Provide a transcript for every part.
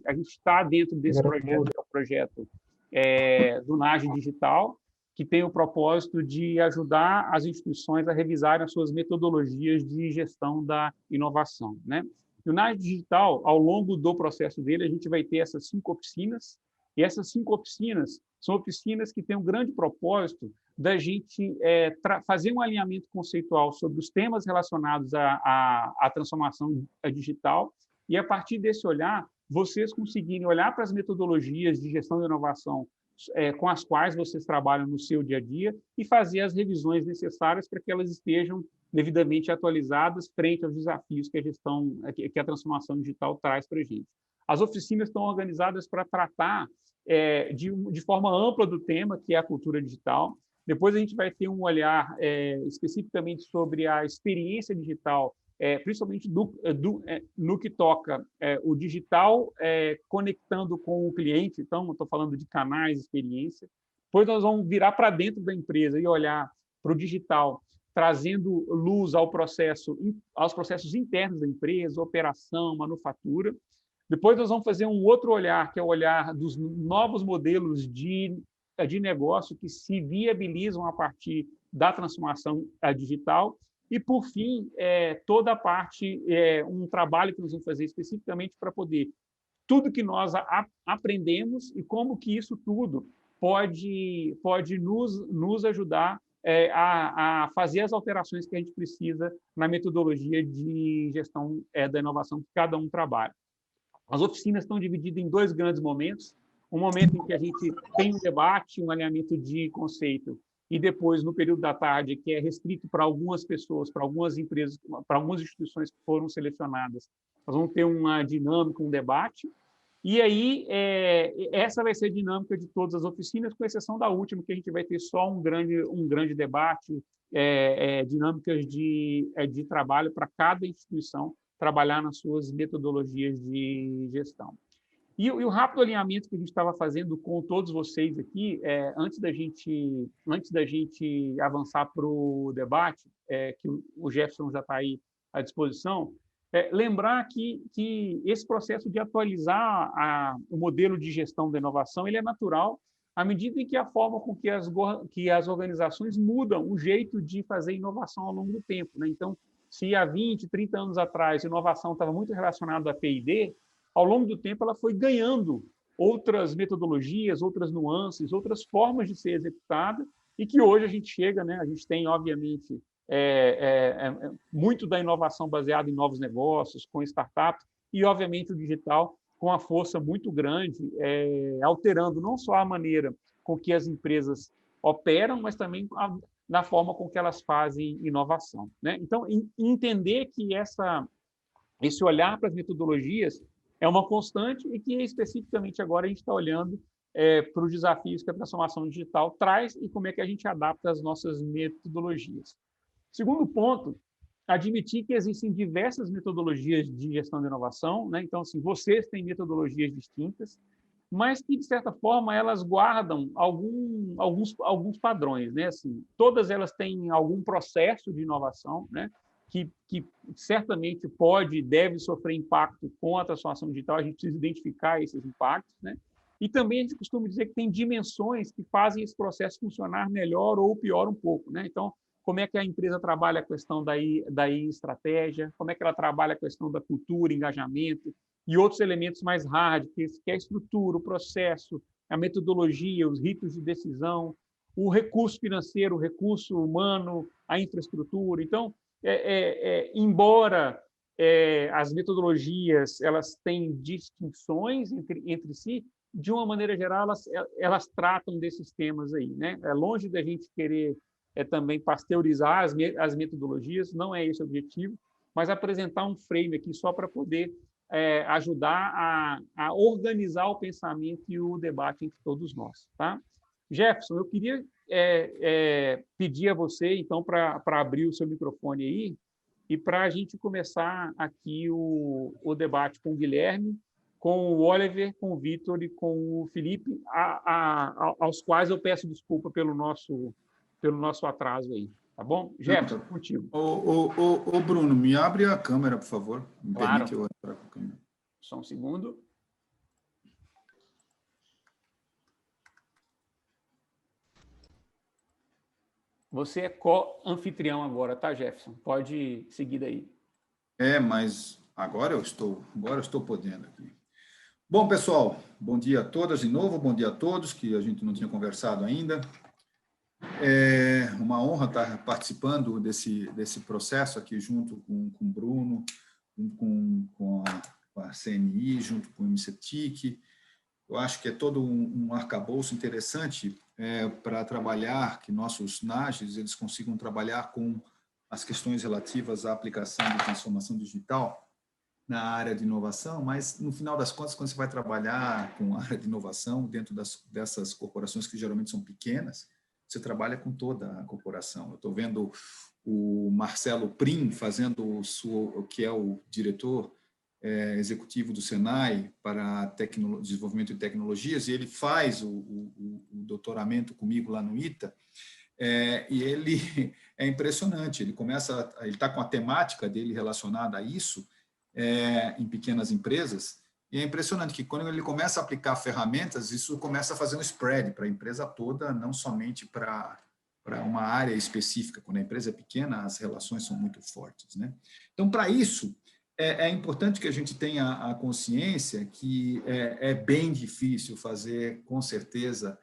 a gente está dentro desse projeto, que é o projeto do NAGE Digital, que tem o propósito de ajudar as instituições a revisarem as suas metodologias de gestão da inovação, né? E o NAGE Digital, ao longo do processo dele, a gente vai ter essas 5 oficinas, e essas 5 oficinas são oficinas que têm um grande propósito da gente fazer um alinhamento conceitual sobre os temas relacionados à transformação digital, e, a partir desse olhar, vocês conseguirem olhar para as metodologias de gestão de inovação com as quais vocês trabalham no seu dia a dia e fazer as revisões necessárias para que elas estejam devidamente atualizadas frente aos desafios que a transformação digital traz para a gente. As oficinas estão organizadas para tratar de forma ampla do tema, que é a cultura digital. Depois a gente vai ter um olhar especificamente sobre a experiência digital, principalmente no que toca o digital conectando com o cliente. Então, estou falando de canais, experiência. Depois nós vamos virar para dentro da empresa e olhar para o digital, trazendo luz aos processos internos da empresa, operação, manufatura. Depois nós vamos fazer um outro olhar, que é o olhar dos novos modelos de negócio que se viabilizam a partir da transformação digital. E, por fim, toda a parte, um trabalho que nós vamos fazer especificamente para poder tudo que nós aprendemos e como que isso tudo pode nos ajudar a fazer as alterações que a gente precisa na metodologia de gestão da inovação que cada um trabalha. As oficinas estão divididas em 2 grandes momentos. Um momento em que a gente tem um debate, um alinhamento de conceito, e depois, no período da tarde, que é restrito para algumas pessoas, para algumas empresas, para algumas instituições que foram selecionadas, nós vamos ter uma dinâmica, um debate. E aí, essa vai ser a dinâmica de todas as oficinas, com exceção da última, que a gente vai ter só um grande debate, dinâmicas de trabalho para cada instituição trabalhar nas suas metodologias de gestão. E o rápido alinhamento que a gente estava fazendo com todos vocês aqui, antes da gente avançar para o debate, que o Jefferson já está aí à disposição, lembrar que esse processo de atualizar o modelo de gestão da inovação ele é natural à medida em que a forma com que as organizações mudam o jeito de fazer inovação ao longo do tempo, né? Então, se há 20, 30 anos atrás a inovação estava muito relacionada a P&D, ao longo do tempo ela foi ganhando outras metodologias, outras nuances, outras formas de ser executada, e que hoje a gente chega, né? A gente tem, obviamente, muito da inovação baseada em novos negócios, com startups, e, obviamente, o digital com uma força muito grande, alterando não só a maneira com que as empresas operam, mas também na forma com que elas fazem inovação, né? Então, entender que esse olhar para as metodologias é uma constante e que, especificamente, agora a gente está olhando para os desafios que a transformação digital traz e como é que a gente adapta as nossas metodologias. Segundo ponto, admitir que existem diversas metodologias de gestão de inovação, né? Então, assim, vocês têm metodologias distintas, mas que, de certa forma, elas guardam alguns padrões, né? Assim, todas elas têm algum processo de inovação, né? Que certamente pode e deve sofrer impacto com a transformação digital, a gente precisa identificar esses impactos, né? E também a gente costuma dizer que tem dimensões que fazem esse processo funcionar melhor ou pior um pouco, né? Então, como é que a empresa trabalha a questão da estratégia, como é que ela trabalha a questão da cultura, engajamento e outros elementos mais hard, que é a estrutura, o processo, a metodologia, os ritos de decisão, o recurso financeiro, o recurso humano, a infraestrutura. Então, embora as metodologias elas têm distinções entre si, de uma maneira geral, elas tratam desses temas aí, né? Longe da gente querer também pasteurizar as metodologias, não é esse o objetivo, mas apresentar um frame aqui só para poder ajudar a organizar o pensamento e o debate entre todos nós, tá? Jefferson, eu queria pedir a você, então, para abrir o seu microfone aí e para a gente começar aqui o debate com o Guilherme, com o Oliver, com o Vitor e com o Felipe, aos quais eu peço desculpa pelo nosso atraso aí, tá bom? Jefferson, contigo. Ô, Bruno, me abre a câmera, por favor. Me Claro. permite eu entrar com a câmera. Só um segundo. Você é co-anfitrião agora, tá, Jefferson? Pode seguir daí. Mas agora eu estou podendo aqui. Bom, pessoal, bom dia a todas de novo, bom dia a todos, que a gente não tinha conversado ainda. É uma honra estar participando desse processo aqui junto com o Bruno, com a CNI, junto com o MCTIC. Eu acho que é todo um arcabouço interessante para trabalhar, que nossos NAGES eles consigam trabalhar com as questões relativas à aplicação de transformação digital na área de inovação, mas, no final das contas, quando você vai trabalhar com a área de inovação dentro dessas corporações que geralmente são pequenas, você trabalha com toda a corporação. Eu estou vendo o Marcelo Prim fazendo o que é o diretor executivo do Senai para desenvolvimento de tecnologias, e ele faz o doutoramento comigo lá no ITA, e ele é impressionante, ele está com a temática dele relacionada a isso em pequenas empresas, e é impressionante que quando ele começa a aplicar ferramentas, isso começa a fazer um spread para a empresa toda, não somente para uma área específica. Quando a empresa é pequena, as relações são muito fortes, né? Então, para isso, é importante que a gente tenha a consciência que é bem difícil fazer, com certeza,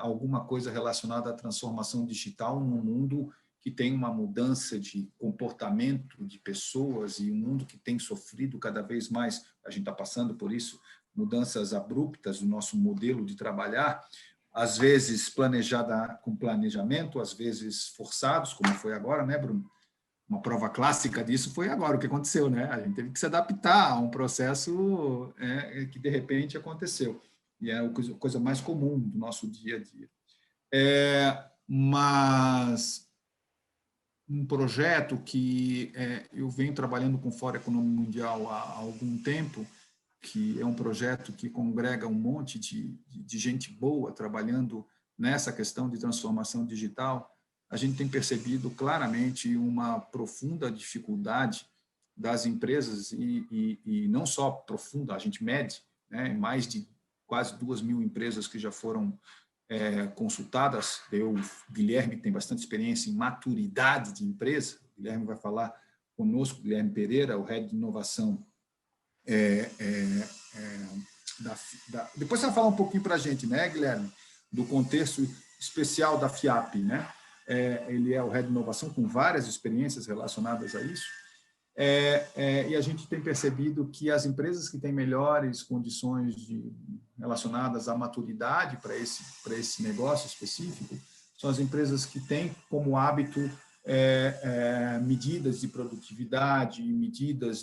alguma coisa relacionada à transformação digital num mundo que tem uma mudança de comportamento de pessoas e um mundo que tem sofrido cada vez mais, a gente está passando por isso, mudanças abruptas do nosso modelo de trabalhar, às vezes planejada com planejamento, às vezes forçados, como foi agora, né, Bruno? Uma prova clássica disso foi agora, o que aconteceu, né? A gente teve que se adaptar a um processo que, de repente, aconteceu. E é a coisa mais comum do nosso dia a dia. Mas um projeto que eu venho trabalhando com o Fórum Econômico Mundial há algum tempo, que é um projeto que congrega um monte de gente boa trabalhando nessa questão de transformação digital, a gente tem percebido claramente uma profunda dificuldade das empresas, e não só profunda, a gente mede, né, mais de quase 2.000 empresas que já foram consultadas. O Guilherme tem bastante experiência em maturidade de empresa, o Guilherme vai falar conosco, Guilherme Pereira, o Head de Inovação. Depois você vai falar um pouquinho para a gente, né, Guilherme, do contexto especial da FIAP, né? Ele é o Head de Inovação com várias experiências relacionadas a isso, e a gente tem percebido que as empresas que têm melhores condições relacionadas à maturidade para esse negócio específico são as empresas que têm como hábito medidas de produtividade, medidas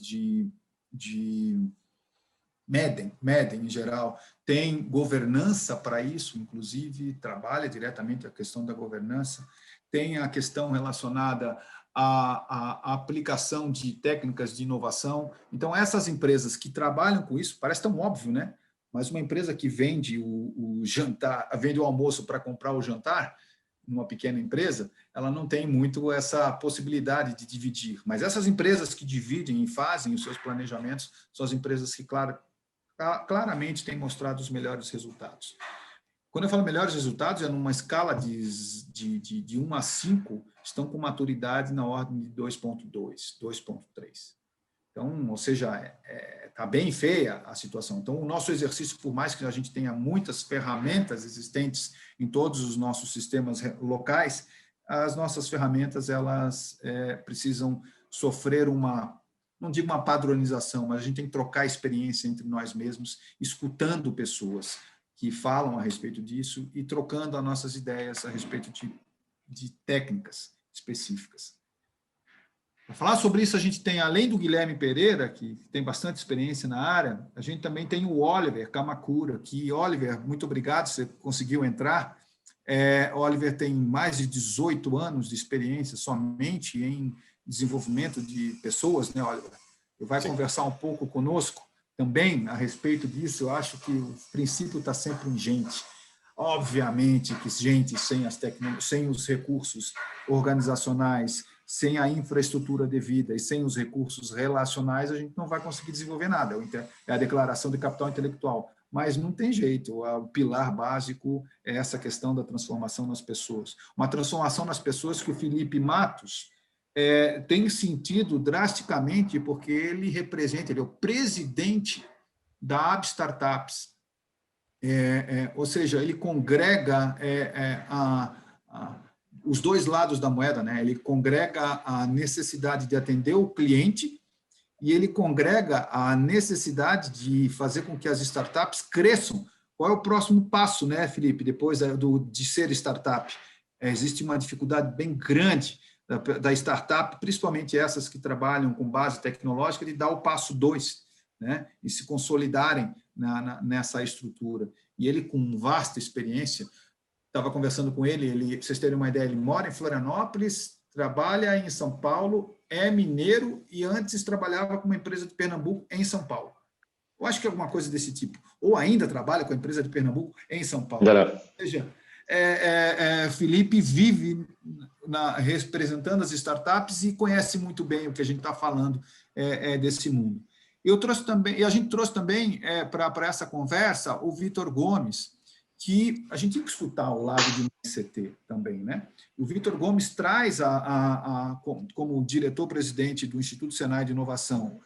medem em geral, tem governança para isso, inclusive trabalha diretamente a questão da governança, tem a questão relacionada à aplicação de técnicas de inovação. Então, essas empresas que trabalham com isso, parece tão óbvio, né? Mas uma empresa que vende o jantar, vende o almoço para comprar o jantar, numa pequena empresa, ela não tem muito essa possibilidade de dividir. Mas essas empresas que dividem e fazem os seus planejamentos são as empresas que, claramente têm mostrado os melhores resultados. Quando eu falo melhores resultados, é numa escala de 1 a 5, estão com maturidade na ordem de 2,2, 2,3. Então, ou seja, está bem feia a situação. Então, o nosso exercício, por mais que a gente tenha muitas ferramentas existentes em todos os nossos sistemas locais, as nossas ferramentas elas precisam sofrer não digo uma padronização, mas a gente tem que trocar experiência entre nós mesmos, escutando pessoas que falam a respeito disso e trocando as nossas ideias a respeito de técnicas específicas. Para falar sobre isso, a gente tem, além do Guilherme Pereira, que tem bastante experiência na área, a gente também tem o Oliver Kamakura, que, Oliver, muito obrigado, você conseguiu entrar. Oliver tem mais de 18 anos de experiência somente em desenvolvimento de pessoas, né, Oliver? Ele vai conversar um pouco conosco também a respeito disso. Eu acho que o princípio está sempre em gente. Obviamente que gente sem os recursos organizacionais, sem a infraestrutura devida e sem os recursos relacionais, a gente não vai conseguir desenvolver nada. É a declaração de capital intelectual. mas não tem jeito. O pilar básico é essa questão da transformação nas pessoas. Uma transformação nas pessoas que o Felipe Matos tem sentido drasticamente, porque ele é o presidente da AB Startups. Ou seja, ele congrega os dois lados da moeda, né? Ele congrega a necessidade de atender o cliente e ele congrega a necessidade de fazer com que as startups cresçam. Qual é o próximo passo, né, Felipe, depois de ser startup? Existe uma dificuldade bem grande da startup, principalmente essas que trabalham com base tecnológica, de dar o passo 2, né, e se consolidarem nessa estrutura. E ele, com vasta experiência, estava conversando com ele, vocês terem uma ideia, ele mora em Florianópolis, trabalha em São Paulo, é mineiro e antes trabalhava com uma empresa de Pernambuco em São Paulo. Eu acho que é alguma coisa desse tipo. Ou ainda trabalha com a empresa de Pernambuco em São Paulo. Ou seja, Felipe vive representando as startups e conhece muito bem o que a gente está falando desse mundo. Eu trouxe também, e a gente trouxe também para essa conversa o Vitor Gomes, que a gente tem que escutar ao lado de um ICT também, né? O Vitor Gomes traz, como diretor-presidente do Instituto Senai de Inovação,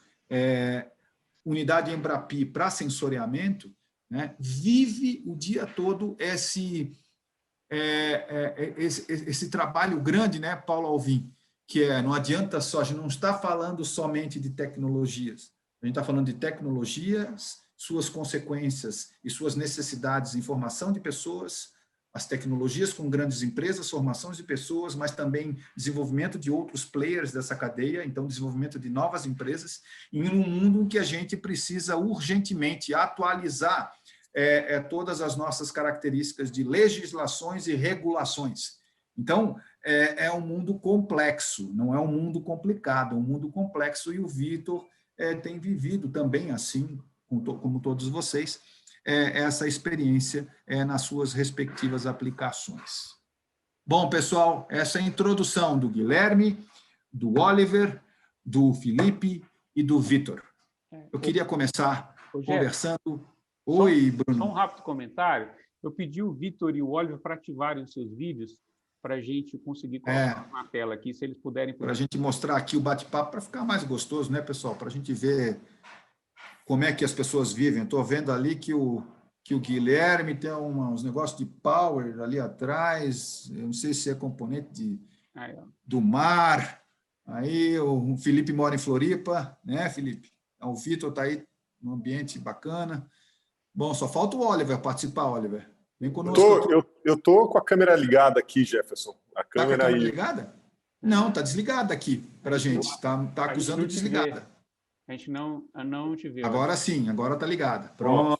unidade Embrapi para sensoriamento, né? Vive o dia todo esse trabalho grande, né, Paulo Alvim, que não adianta só, a gente não está falando somente de tecnologias, a gente está falando de tecnologias, suas consequências e suas necessidades em formação de pessoas, as tecnologias com grandes empresas, formação de pessoas, mas também desenvolvimento de outros players dessa cadeia, então desenvolvimento de novas empresas, em um mundo em que a gente precisa urgentemente atualizar todas as nossas características de legislações e regulações. Então, é um mundo complexo, não é um mundo complicado, é um mundo complexo, e o Vitor tem vivido também assim, como todos vocês, essa experiência nas suas respectivas aplicações. Bom, pessoal, essa é a introdução do Guilherme, do Oliver, do Felipe e do Vitor. Eu queria começar conversando... Oi, Bruno. Só um rápido comentário. Eu pedi o Vitor e o Oliver para ativarem os seus vídeos, para a gente conseguir colocar na tela aqui, se eles puderem... Para a gente mostrar aqui o bate-papo, para ficar mais gostoso, né, pessoal? Para a gente ver como é que as pessoas vivem. Estou vendo ali que o Guilherme tem uns negócios de power ali atrás, eu não sei se é componente do mar. Aí o Felipe mora em Floripa, né, Felipe? O Vitor está aí num ambiente bacana. Bom, só falta o Oliver participar, Oliver. Vem conosco. Eu tô com a câmera ligada aqui, Jefferson. A câmera, tá com a câmera ligada? Não, está desligada aqui para a gente. Está acusando desligada. A gente não te vê. Agora sim, agora está ligada. Pronto.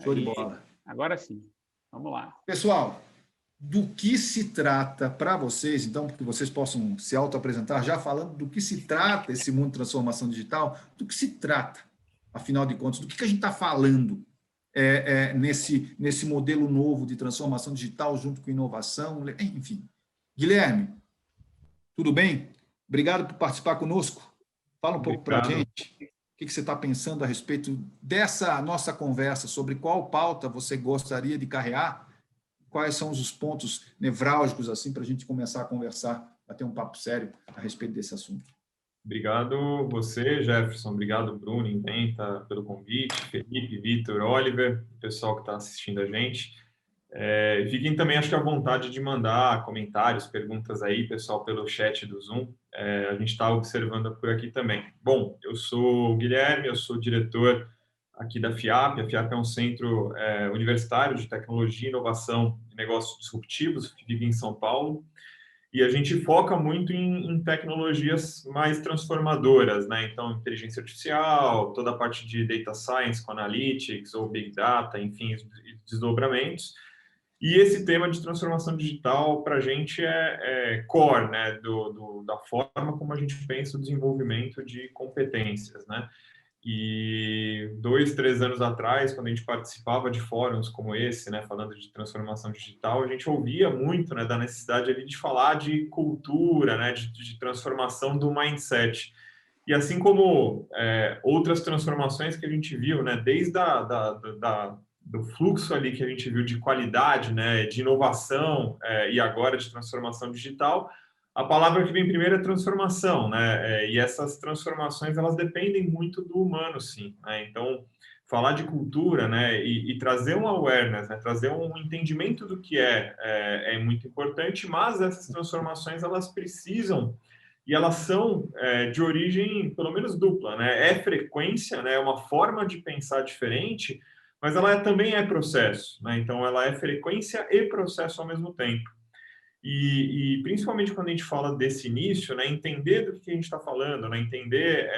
Show de bola. Agora sim. Vamos lá. Pessoal, do que se trata para vocês, então, que vocês possam se auto-apresentar, já falando do que se trata esse mundo de transformação digital, do que se trata, afinal de contas, do que a gente está falando nesse modelo novo de transformação digital junto com inovação, enfim. Guilherme, tudo bem? Obrigado por participar conosco. Fala um pouco para a gente o que você está pensando a respeito dessa nossa conversa, sobre qual pauta você gostaria de carrear, quais são os pontos nevrálgicos assim, para a gente começar a conversar, a ter um papo sério a respeito desse assunto. Obrigado você, Jefferson. Obrigado, Bruno, Inventa, pelo convite. Felipe, Vitor, Oliver, o pessoal que está assistindo a gente. Fiquem também, acho que, à vontade de mandar comentários, perguntas aí, pessoal, pelo chat do Zoom. A gente está observando por aqui também. Bom, eu sou o Guilherme, eu sou diretor aqui da FIAP. A FIAP é um centro universitário de tecnologia, inovação e negócios disruptivos, que fica em São Paulo. E a gente foca muito em tecnologias mais transformadoras, né? Então, inteligência artificial, toda a parte de data science com analytics ou big data, enfim, desdobramentos. E esse tema de transformação digital, para a gente, é core, né? Da forma como a gente pensa o desenvolvimento de competências, né? E 2, 3 anos atrás, quando a gente participava de fóruns como esse, né, falando de transformação digital, a gente ouvia muito, né, da necessidade ali de falar de cultura, né, de transformação do mindset. E assim como outras transformações que a gente viu, né, desde do fluxo ali que a gente viu de qualidade, né, de inovação e agora de transformação digital, a palavra que vem primeiro é transformação, né? E essas transformações elas dependem muito do humano, sim, né? Então, falar de cultura, né, e trazer um awareness, né, trazer um entendimento do que é muito importante, mas essas transformações elas precisam e elas são de origem, pelo menos dupla, né? É frequência, né? É uma forma de pensar diferente, mas ela também é processo, né? Então, ela é frequência e processo ao mesmo tempo. E principalmente quando a gente fala desse início, né? Entender do que a gente está falando, né? Entender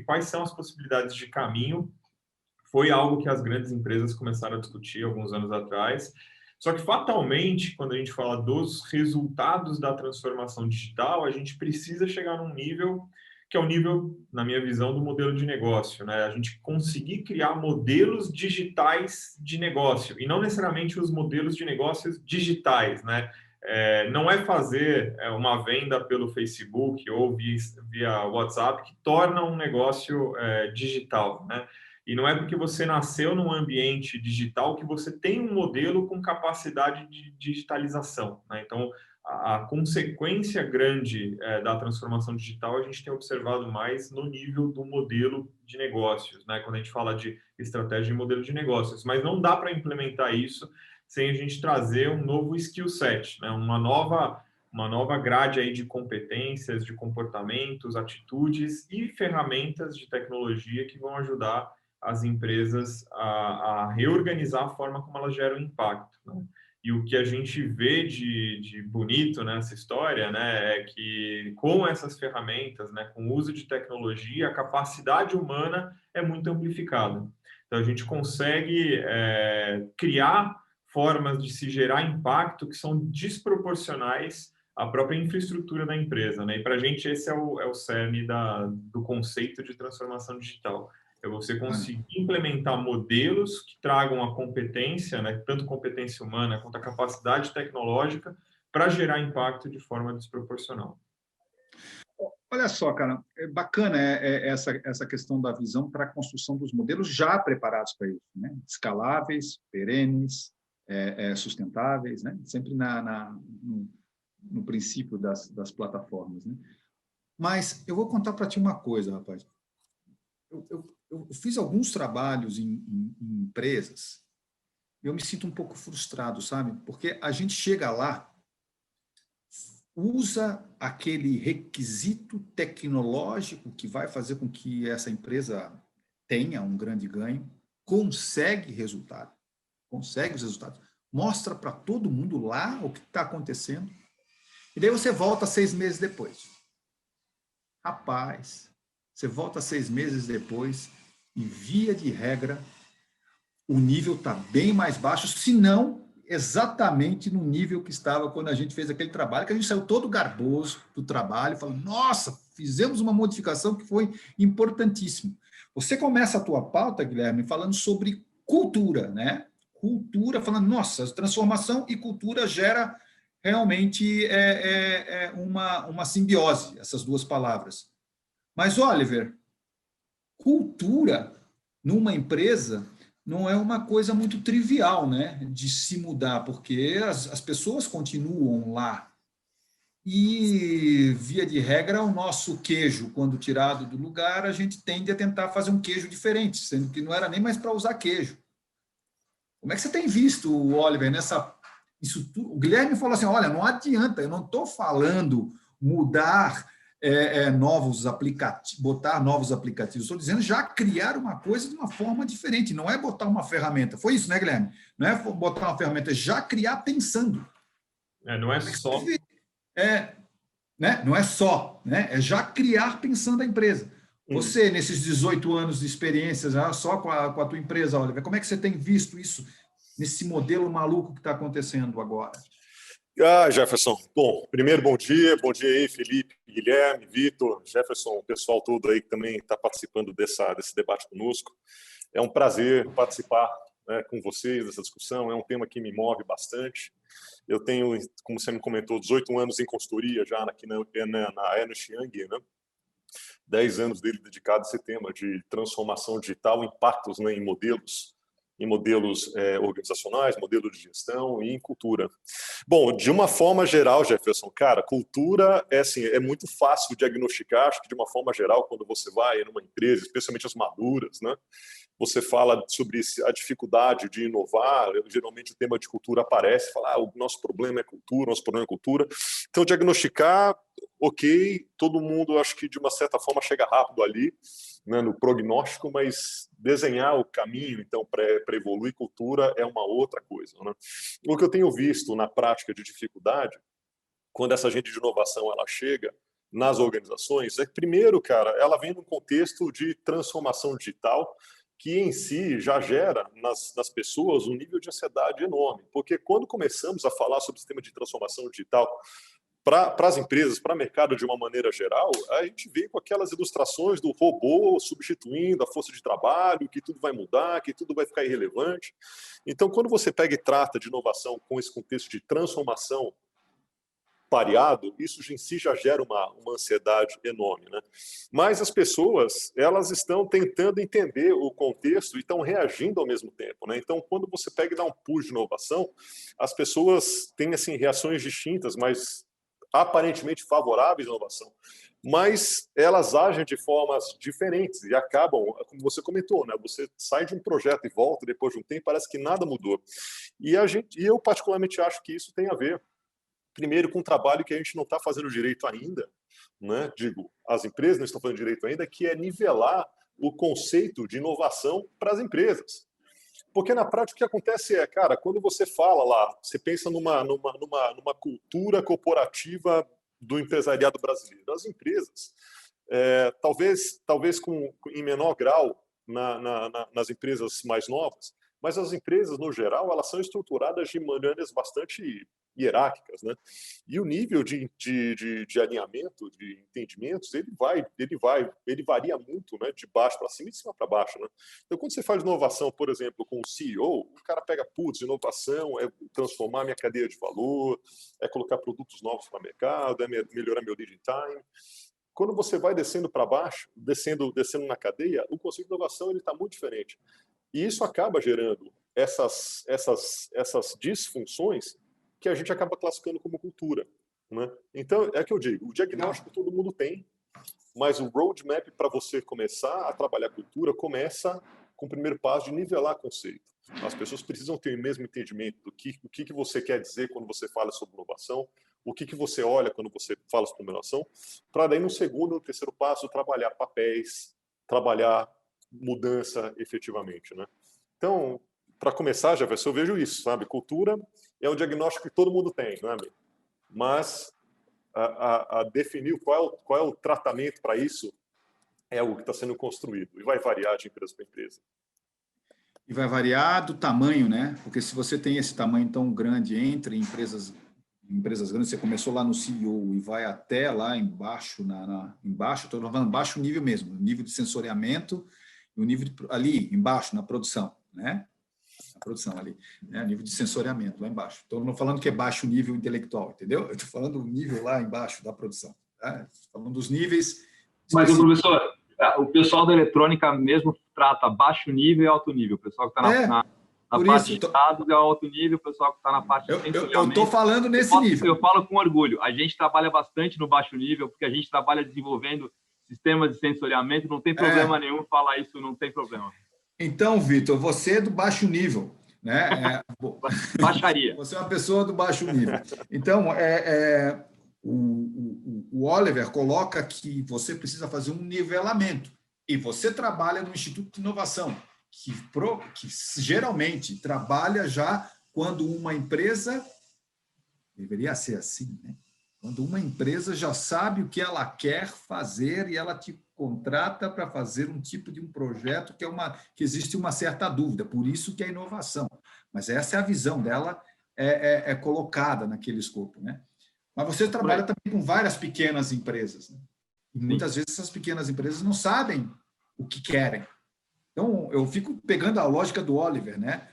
quais são as possibilidades de caminho, foi algo que as grandes empresas começaram a discutir alguns anos atrás. Só que, fatalmente, quando a gente fala dos resultados da transformação digital, a gente precisa chegar num nível que é o nível, na minha visão, do modelo de negócio, né? A gente conseguir criar modelos digitais de negócio, e não necessariamente os modelos de negócios digitais, né? Não é fazer uma venda pelo Facebook ou via WhatsApp que torna um negócio digital, né? E não é porque você nasceu num ambiente digital que você tem um modelo com capacidade de digitalização, né? Então, a consequência grande da transformação digital a gente tem observado mais no nível do modelo de negócios, né? Quando a gente fala de estratégia de modelo de negócios, mas não dá para implementar isso sem a gente trazer um novo skill set, né? Uma nova grade aí de competências, de comportamentos, atitudes e ferramentas de tecnologia que vão ajudar as empresas a reorganizar a forma como elas geram impacto, né? E o que a gente vê de bonito nessa história, né, é que com essas ferramentas, né, com o uso de tecnologia, a capacidade humana é muito amplificada. Então, a gente consegue criar formas de se gerar impacto que são desproporcionais à própria infraestrutura da empresa, né? E para a gente esse é o cerne do conceito de transformação digital. É você conseguir implementar modelos que tragam a competência, né, tanto competência humana quanto a capacidade tecnológica, para gerar impacto de forma desproporcional. Olha só, cara, é bacana essa questão da visão para a construção dos modelos já preparados para isso, né? Escaláveis, perenes, sustentáveis, né? Sempre no princípio das plataformas, né? Mas eu vou contar para ti uma coisa, rapaz. Eu fiz alguns trabalhos em empresas, eu me sinto um pouco frustrado, sabe? Porque a gente chega lá, usa aquele requisito tecnológico que vai fazer com que essa empresa tenha um grande ganho, consegue os resultados, mostra para todo mundo lá o que está acontecendo, e daí você volta 6 meses depois. Rapaz, você volta 6 meses depois e, via de regra, o nível está bem mais baixo, se não exatamente no nível que estava quando a gente fez aquele trabalho, que a gente saiu todo garboso do trabalho, falando, nossa, fizemos uma modificação que foi importantíssima. Você começa a tua pauta, Guilherme, falando sobre cultura, né? Cultura, falando, nossa, transformação e cultura gera realmente uma simbiose, essas duas palavras. Mas, Oliver, cultura numa empresa não é uma coisa muito trivial, né, de se mudar, porque as pessoas continuam lá. E, via de regra, o nosso queijo, quando tirado do lugar, a gente tende a tentar fazer um queijo diferente, sendo que não era nem mais para usar queijo. Como é que você tem visto, Oliver, isso tudo? O Guilherme falou assim, olha, não adianta, eu não estou falando mudar novos aplicativos, botar novos aplicativos. Estou dizendo já criar uma coisa de uma forma diferente, não é botar uma ferramenta. Foi isso, né, Guilherme? Não é botar uma ferramenta, é já criar pensando. Não é só. Né? Não é só, né? É já criar pensando a empresa. Você, nesses 18 anos de experiência, só com a tua empresa, Oliver, como é que você tem visto isso nesse modelo maluco que está acontecendo agora? Jefferson, bom, primeiro bom dia aí, Felipe, Guilherme, Vitor, Jefferson, o pessoal todo aí que também está participando desse debate conosco. É um prazer participar, né, com vocês dessa discussão, é um tema que me move bastante. Eu tenho, como você me comentou, 18 anos em consultoria já aqui na Ernst & Young, né? 10 anos dele dedicado a esse tema de transformação digital, impactos, né, em modelos organizacionais, modelo de gestão e em cultura. Bom, de uma forma geral, Jefferson, cara, cultura é muito fácil diagnosticar, acho que de uma forma geral, quando você vai numa empresa, especialmente as maduras, né? Você fala sobre a dificuldade de inovar, geralmente o tema de cultura aparece, fala, o nosso problema é cultura, nosso problema é cultura. Então, diagnosticar, ok, todo mundo, acho que de uma certa forma chega rápido ali, né, no prognóstico, mas desenhar o caminho, então, para evoluir cultura é uma outra coisa, né? O que eu tenho visto na prática de dificuldade, quando essa gente de inovação ela chega nas organizações, é que, primeiro, cara, ela vem num contexto de transformação digital que em si já gera nas pessoas um nível de ansiedade enorme. Porque quando começamos a falar sobre o sistema de transformação digital para as empresas, para o mercado de uma maneira geral, a gente vê com aquelas ilustrações do robô substituindo a força de trabalho, que tudo vai mudar, que tudo vai ficar irrelevante. Então, quando você pega e trata de inovação com esse contexto de transformação pareado, isso em si já gera uma ansiedade enorme, né? Mas as pessoas, elas estão tentando entender o contexto e estão reagindo ao mesmo tempo, né? Então, quando você pega e dá um push de inovação, as pessoas têm, assim, reações distintas, mas aparentemente favoráveis à inovação, mas elas agem de formas diferentes e acabam, como você comentou, né? Você sai de um projeto e volta depois de um tempo, parece que nada mudou. E eu particularmente acho que isso tem a ver, primeiro, com um trabalho que a gente não está fazendo direito ainda, né? Digo, as empresas não estão fazendo direito ainda, que é nivelar o conceito de inovação para as empresas. Porque na prática o que acontece é, cara, quando você fala lá, você pensa numa cultura corporativa do empresariado brasileiro. As empresas, talvez em menor grau nas empresas mais novas, mas as empresas, no geral, elas são estruturadas de maneiras bastante hierárquicas, né? E o nível de alinhamento, de entendimentos, ele varia muito, né? De baixo para cima e de cima para baixo, né? Então, quando você faz inovação, por exemplo, com o CEO, o cara pega, putz, inovação é transformar minha cadeia de valor, é colocar produtos novos para o mercado, é melhorar meu lead time. Quando você vai descendo para baixo, descendo na cadeia, o conceito de inovação ele está muito diferente. E isso acaba gerando essas disfunções que a gente acaba classificando como cultura, né? Então, é que eu digo, o diagnóstico todo mundo tem, mas o roadmap para você começar a trabalhar cultura começa com o primeiro passo de nivelar conceito. As pessoas precisam ter o mesmo entendimento do que você quer dizer quando você fala sobre inovação, o que você olha quando você fala sobre inovação, para daí no segundo ou terceiro passo trabalhar papéis, trabalhar mudança efetivamente, né? Então, para começar, Jefferson, eu vejo isso, sabe? Cultura é um diagnóstico que todo mundo tem, né? Mas a definir qual é o tratamento para isso é algo que está sendo construído e vai variar de empresa para empresa. E vai variar do tamanho, né? Porque se você tem esse tamanho tão grande entre empresas grandes, você começou lá no CEO e vai até lá embaixo, embaixo, estou falando baixo nível mesmo, nível de sensoriamento e o nível ali embaixo na produção, né? A produção ali, né? Nível de sensoriamento lá embaixo. Estou não falando que é baixo nível intelectual, entendeu? Eu estou falando do nível lá embaixo da produção. Tá? Falando dos níveis. Mas, professor, o pessoal da eletrônica mesmo trata baixo nível e alto nível. O pessoal que está na parte de dados é alto nível, o pessoal que está na parte de sensoriamento. Eu estou falando nesse nível. Eu falo com orgulho. A gente trabalha bastante no baixo nível, porque a gente trabalha desenvolvendo sistemas de sensoriamento. Não tem problema nenhum falar isso, não tem problema. Então, Vitor, você é do baixo nível, né? Baixaria. Você é uma pessoa do baixo nível. Então, o Oliver coloca que você precisa fazer um nivelamento. E você trabalha no Instituto de Inovação, que geralmente trabalha já quando uma empresa... Deveria ser assim, né? Quando uma empresa já sabe o que ela quer fazer e ela te contrata para fazer um tipo de um projeto que existe uma certa dúvida, por isso que é inovação. Mas essa é a visão dela, é colocada naquele escopo, né? Mas você trabalha também com várias pequenas empresas, né? E muitas vezes essas pequenas empresas não sabem o que querem. Então, eu fico pegando a lógica do Oliver, né?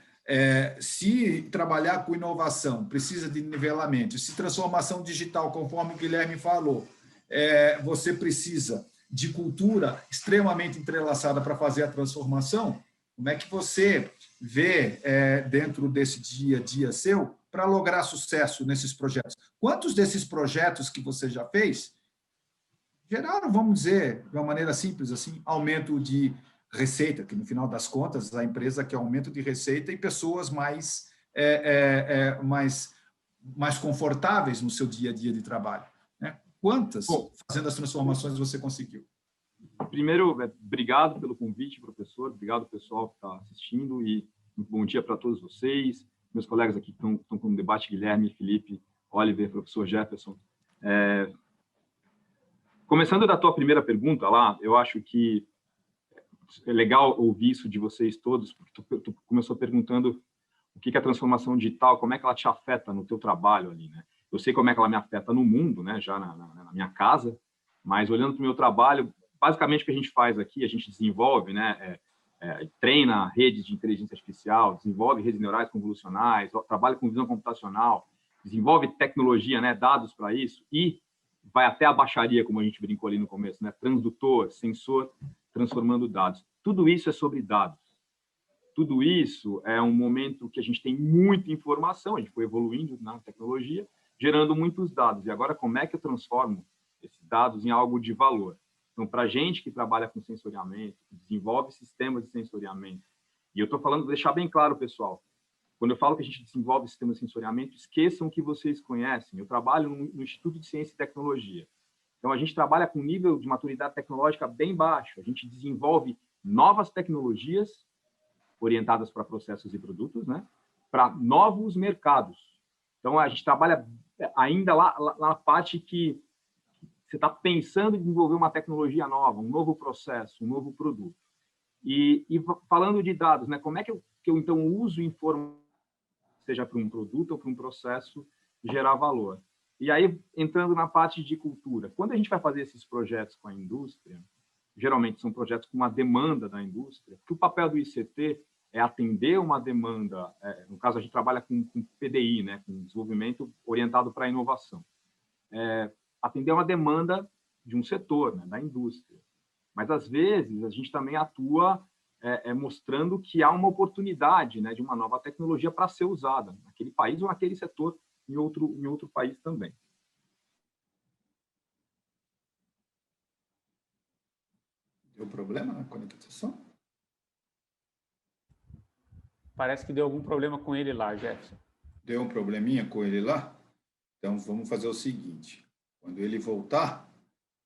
Se trabalhar com inovação precisa de nivelamento, se transformação digital, conforme o Guilherme falou, você precisa de cultura extremamente entrelaçada para fazer a transformação. Como é que você vê dentro desse dia a dia seu para lograr sucesso nesses projetos? Quantos desses projetos que você já fez geraram, vamos dizer, de uma maneira simples assim, aumento de receita, que no final das contas a empresa quer aumento de receita e pessoas mais confortáveis no seu dia a dia de trabalho, né? Quantas, fazendo as transformações, você conseguiu? Primeiro, obrigado pelo convite, professor. Obrigado, pessoal, que está assistindo. E um bom dia para todos vocês. Meus colegas aqui que estão com o debate, Guilherme, Felipe, Oliver, professor Jefferson. Começando da tua primeira pergunta lá, eu acho que é legal ouvir isso de vocês todos, porque tu começou perguntando o que é a transformação digital, como é que ela te afeta no teu trabalho ali, né? Eu sei como é que ela me afeta no mundo, né? Já na minha casa, mas olhando para o meu trabalho, basicamente o que a gente faz aqui, a gente desenvolve, né? Treina redes de inteligência artificial, desenvolve redes neurais convolucionais, trabalha com visão computacional, desenvolve tecnologia, né? Dados para isso, e vai até a baixaria, como a gente brincou ali no começo, né? Transdutor, sensor, transformando dados. Tudo isso é sobre dados. Tudo isso é um momento que a gente tem muita informação, a gente foi evoluindo na tecnologia, gerando muitos dados. E agora, como é que eu transformo esses dados em algo de valor? Então, para a gente que trabalha com sensoriamento, que desenvolve sistemas de sensoriamento, e eu estou falando, deixar bem claro, pessoal, quando eu falo que a gente desenvolve sistemas de sensoriamento, esqueçam que vocês conhecem. Eu trabalho no Instituto de Ciência e Tecnologia. Então, a gente trabalha com um nível de maturidade tecnológica bem baixo. A gente desenvolve novas tecnologias orientadas para processos e produtos, né? Para novos mercados. Então, a gente trabalha ainda lá na parte que você está pensando em desenvolver uma tecnologia nova, um novo processo, um novo produto. E falando de dados, né? Como é que eu então uso informação, seja para um produto ou para um processo, gerar valor? E aí, entrando na parte de cultura, quando a gente vai fazer esses projetos com a indústria, geralmente são projetos com uma demanda da indústria, que o papel do ICT é atender uma demanda, no caso a gente trabalha com PDI, né, com desenvolvimento orientado para a inovação, atender uma demanda de um setor, né, da indústria. Mas, às vezes, a gente também atua mostrando que há uma oportunidade, né, de uma nova tecnologia para ser usada naquele país ou naquele setor, em outro país também. Deu problema na conexão? Parece que deu algum problema com ele lá, Jefferson. Deu um probleminha com ele lá? Então, vamos fazer o seguinte. Quando ele voltar,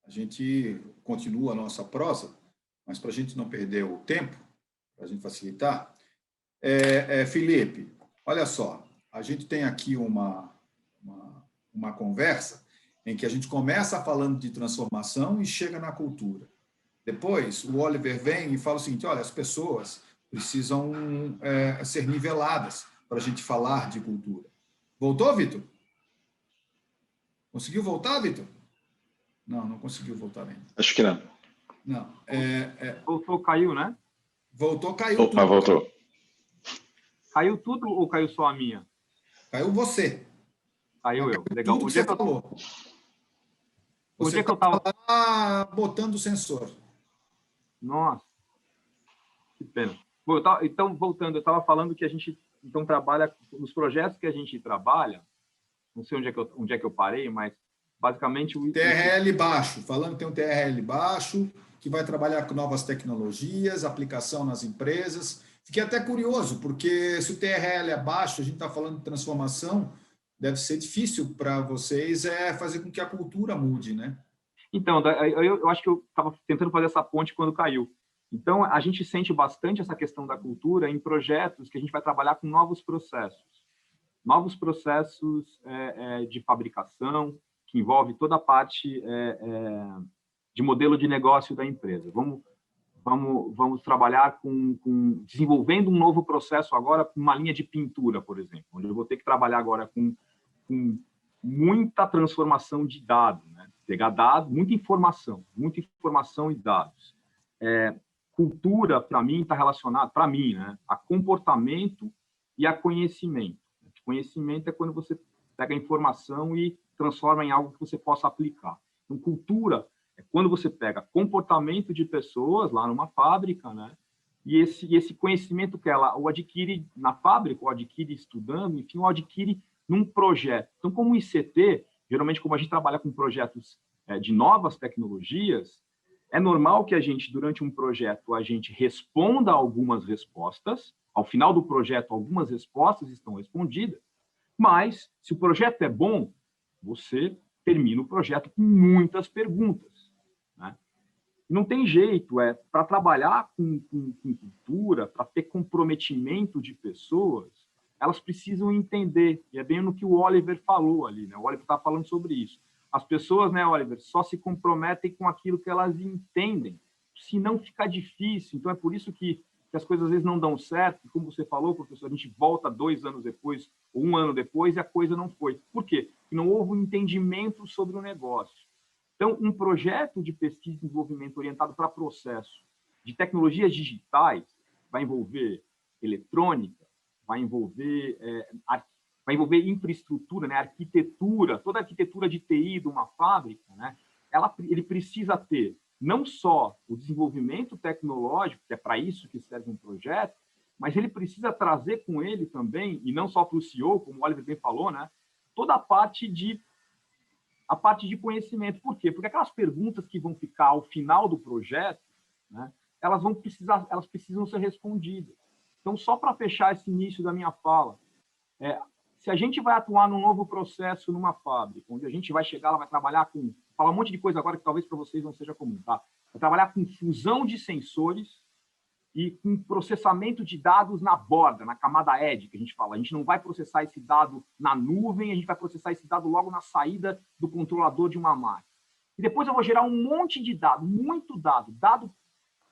a gente continua a nossa prosa, mas para a gente não perder o tempo, para a gente facilitar, Felipe, olha só, a gente tem aqui uma conversa em que a gente começa falando de transformação e chega na cultura. Depois, o Oliver vem e fala o seguinte, olha, as pessoas precisam ser niveladas para a gente falar de cultura. Voltou, Vitor? Conseguiu voltar, Vitor? Não conseguiu voltar ainda. Acho que não. Não. Voltou, caiu, né? Voltou, caiu. Opa, tudo. Voltou. Caiu tudo ou caiu só a minha? Caiu você. Caiu eu. Legal. Tudo que você falou. Você estava lá botando o sensor. Nossa. Que pena. Bom, então, voltando, eu estava falando que a gente então trabalha, nos projetos que a gente trabalha, não sei onde é que eu parei, mas basicamente o TRL baixo, falando que tem um TRL baixo, que vai trabalhar com novas tecnologias, aplicação nas empresas. Fiquei até curioso, porque se o TRL é baixo, a gente está falando de transformação, deve ser difícil para vocês fazer com que a cultura mude, né? Então, eu acho que eu estava tentando fazer essa ponte quando caiu. Então, a gente sente bastante essa questão da cultura em projetos que a gente vai trabalhar com novos processos de fabricação, que envolve toda a parte de modelo de negócio da empresa. Vamos trabalhar desenvolvendo um novo processo agora com uma linha de pintura, por exemplo, onde eu vou ter que trabalhar agora com muita transformação de dados, né? Pegar dados, muita informação e dados. Cultura, para mim, está relacionada, né, a comportamento e a conhecimento. Conhecimento é quando você pega a informação e transforma em algo que você possa aplicar. Então, cultura É quando você pega comportamento de pessoas lá numa fábrica, né? E esse conhecimento que ela ou adquire na fábrica, ou adquire estudando, enfim, ou adquire num projeto. Então, como o ICT, geralmente, como a gente trabalha com projetos de novas tecnologias, é normal que a gente, durante um projeto, a gente responda algumas respostas. Ao final do projeto, algumas respostas estão respondidas. Mas, se o projeto é bom, você termina o projeto com muitas perguntas, né? Não tem jeito, para trabalhar com cultura, para ter comprometimento de pessoas, elas precisam entender, e é bem no que o Oliver falou ali, né? O Oliver está falando sobre isso. As pessoas, né, Oliver, só se comprometem com aquilo que elas entendem, senão fica difícil. Então, é por isso que as coisas às vezes não dão certo, e como você falou, professor, a gente volta 2 anos depois, ou 1 ano depois, e a coisa não foi. Por quê? Porque não houve um entendimento sobre o negócio. Então, um projeto de pesquisa e desenvolvimento orientado para processo de tecnologias digitais vai envolver eletrônica, vai envolver infraestrutura, né, arquitetura, toda a arquitetura de TI de uma fábrica, né, ele precisa ter não só o desenvolvimento tecnológico, que é para isso que serve um projeto, mas ele precisa trazer com ele também, e não só para o CEO, como o Oliver bem falou, né, toda a parte de conhecimento. Por quê? Porque aquelas perguntas que vão ficar ao final do projeto, né, elas precisam ser respondidas. Então, só para fechar esse início da minha fala, se a gente vai atuar num novo processo numa fábrica, onde a gente vai chegar, ela vai trabalhar com... Falar um monte de coisa agora que talvez para vocês não seja comum, tá? Vai trabalhar com fusão de sensores e com processamento de dados na borda, na camada edge, que a gente fala. A gente não vai processar esse dado na nuvem, a gente vai processar esse dado logo na saída do controlador de uma máquina. E depois eu vou gerar um monte de dado, muito dado,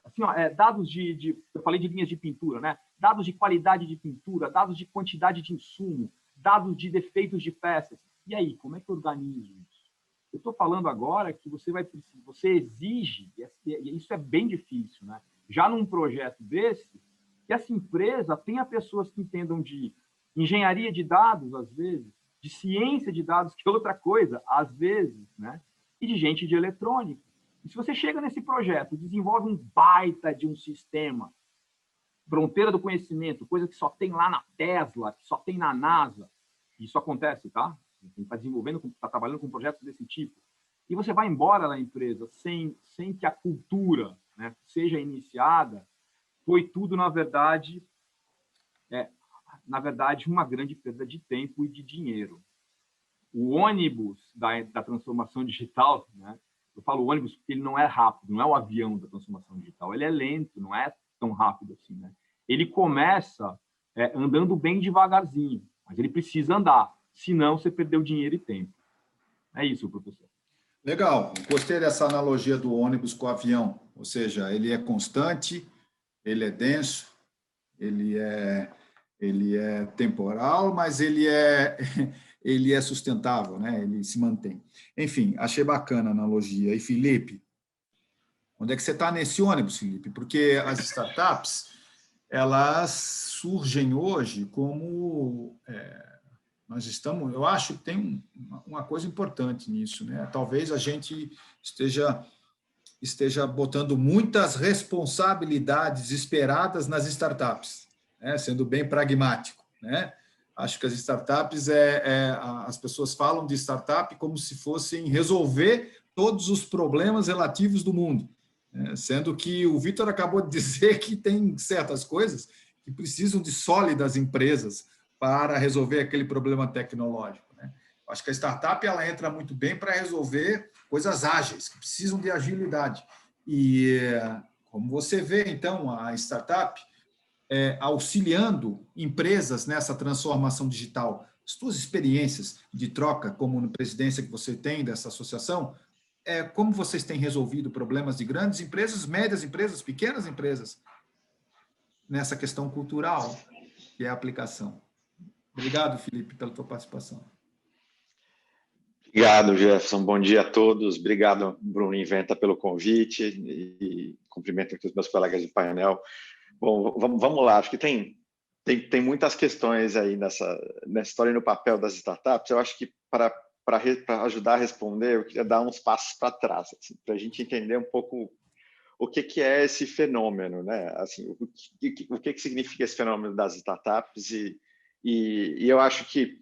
assim, dados eu falei de linhas de pintura, né? Dados de qualidade de pintura, dados de quantidade de insumo, dados de defeitos de peças. E aí, como é que eu organizo isso? Eu estou falando agora que você exige, e isso é bem difícil, né? Já num projeto desse, que essa empresa tenha pessoas que entendam de engenharia de dados, às vezes, de ciência de dados, que é outra coisa, às vezes, né? E de gente de eletrônica. E se você chega nesse projeto, desenvolve um baita de um sistema, fronteira do conhecimento, coisa que só tem lá na Tesla, que só tem na NASA, isso acontece, tá? Está desenvolvendo, está trabalhando com projetos desse tipo, e você vai embora da empresa sem que a cultura, né, seja iniciada, foi tudo, na verdade, uma grande perda de tempo e de dinheiro. O ônibus da transformação digital, né, eu falo ônibus porque ele não é rápido, não é o avião da transformação digital, ele é lento, não é tão rápido assim, né? Ele começa andando bem devagarzinho, mas ele precisa andar, senão você perdeu dinheiro e tempo. É isso, professor. Legal, gostei dessa analogia do ônibus com o avião, ou seja, ele é constante, ele é denso, ele é temporal, mas ele é sustentável, né? Ele se mantém. Enfim, achei bacana a analogia. E, Felipe, onde é que você está nesse ônibus, Felipe? Porque as startups, elas surgem hoje como... eu acho que tem uma coisa importante nisso, né? Talvez a gente esteja botando muitas responsabilidades esperadas nas startups, né? Sendo bem pragmático, né? Acho que as startups, as pessoas falam de startup como se fossem resolver todos os problemas relativos do mundo, né? Sendo que o Vitor acabou de dizer que tem certas coisas que precisam de sólidas empresas para resolver aquele problema tecnológico, né? Acho que a startup ela entra muito bem para resolver coisas ágeis, que precisam de agilidade. E, como você vê, então, a startup auxiliando empresas nessa transformação digital. As suas experiências de troca, como na presidência que você tem dessa associação, como vocês têm resolvido problemas de grandes empresas, médias empresas, pequenas empresas, nessa questão cultural, que é a aplicação. Obrigado, Felipe, pela tua participação. Obrigado, Jefferson. Bom dia a todos. Obrigado, Bruno Inventa, pelo convite e cumprimento aqui os meus colegas de painel. Bom, vamos lá. Acho que tem muitas questões aí nessa história e no papel das startups. Eu acho que para para ajudar a responder, eu queria dar uns passos para trás, assim, para a gente entender um pouco o que é esse fenômeno, né? Assim, o que significa esse fenômeno das startups e eu acho que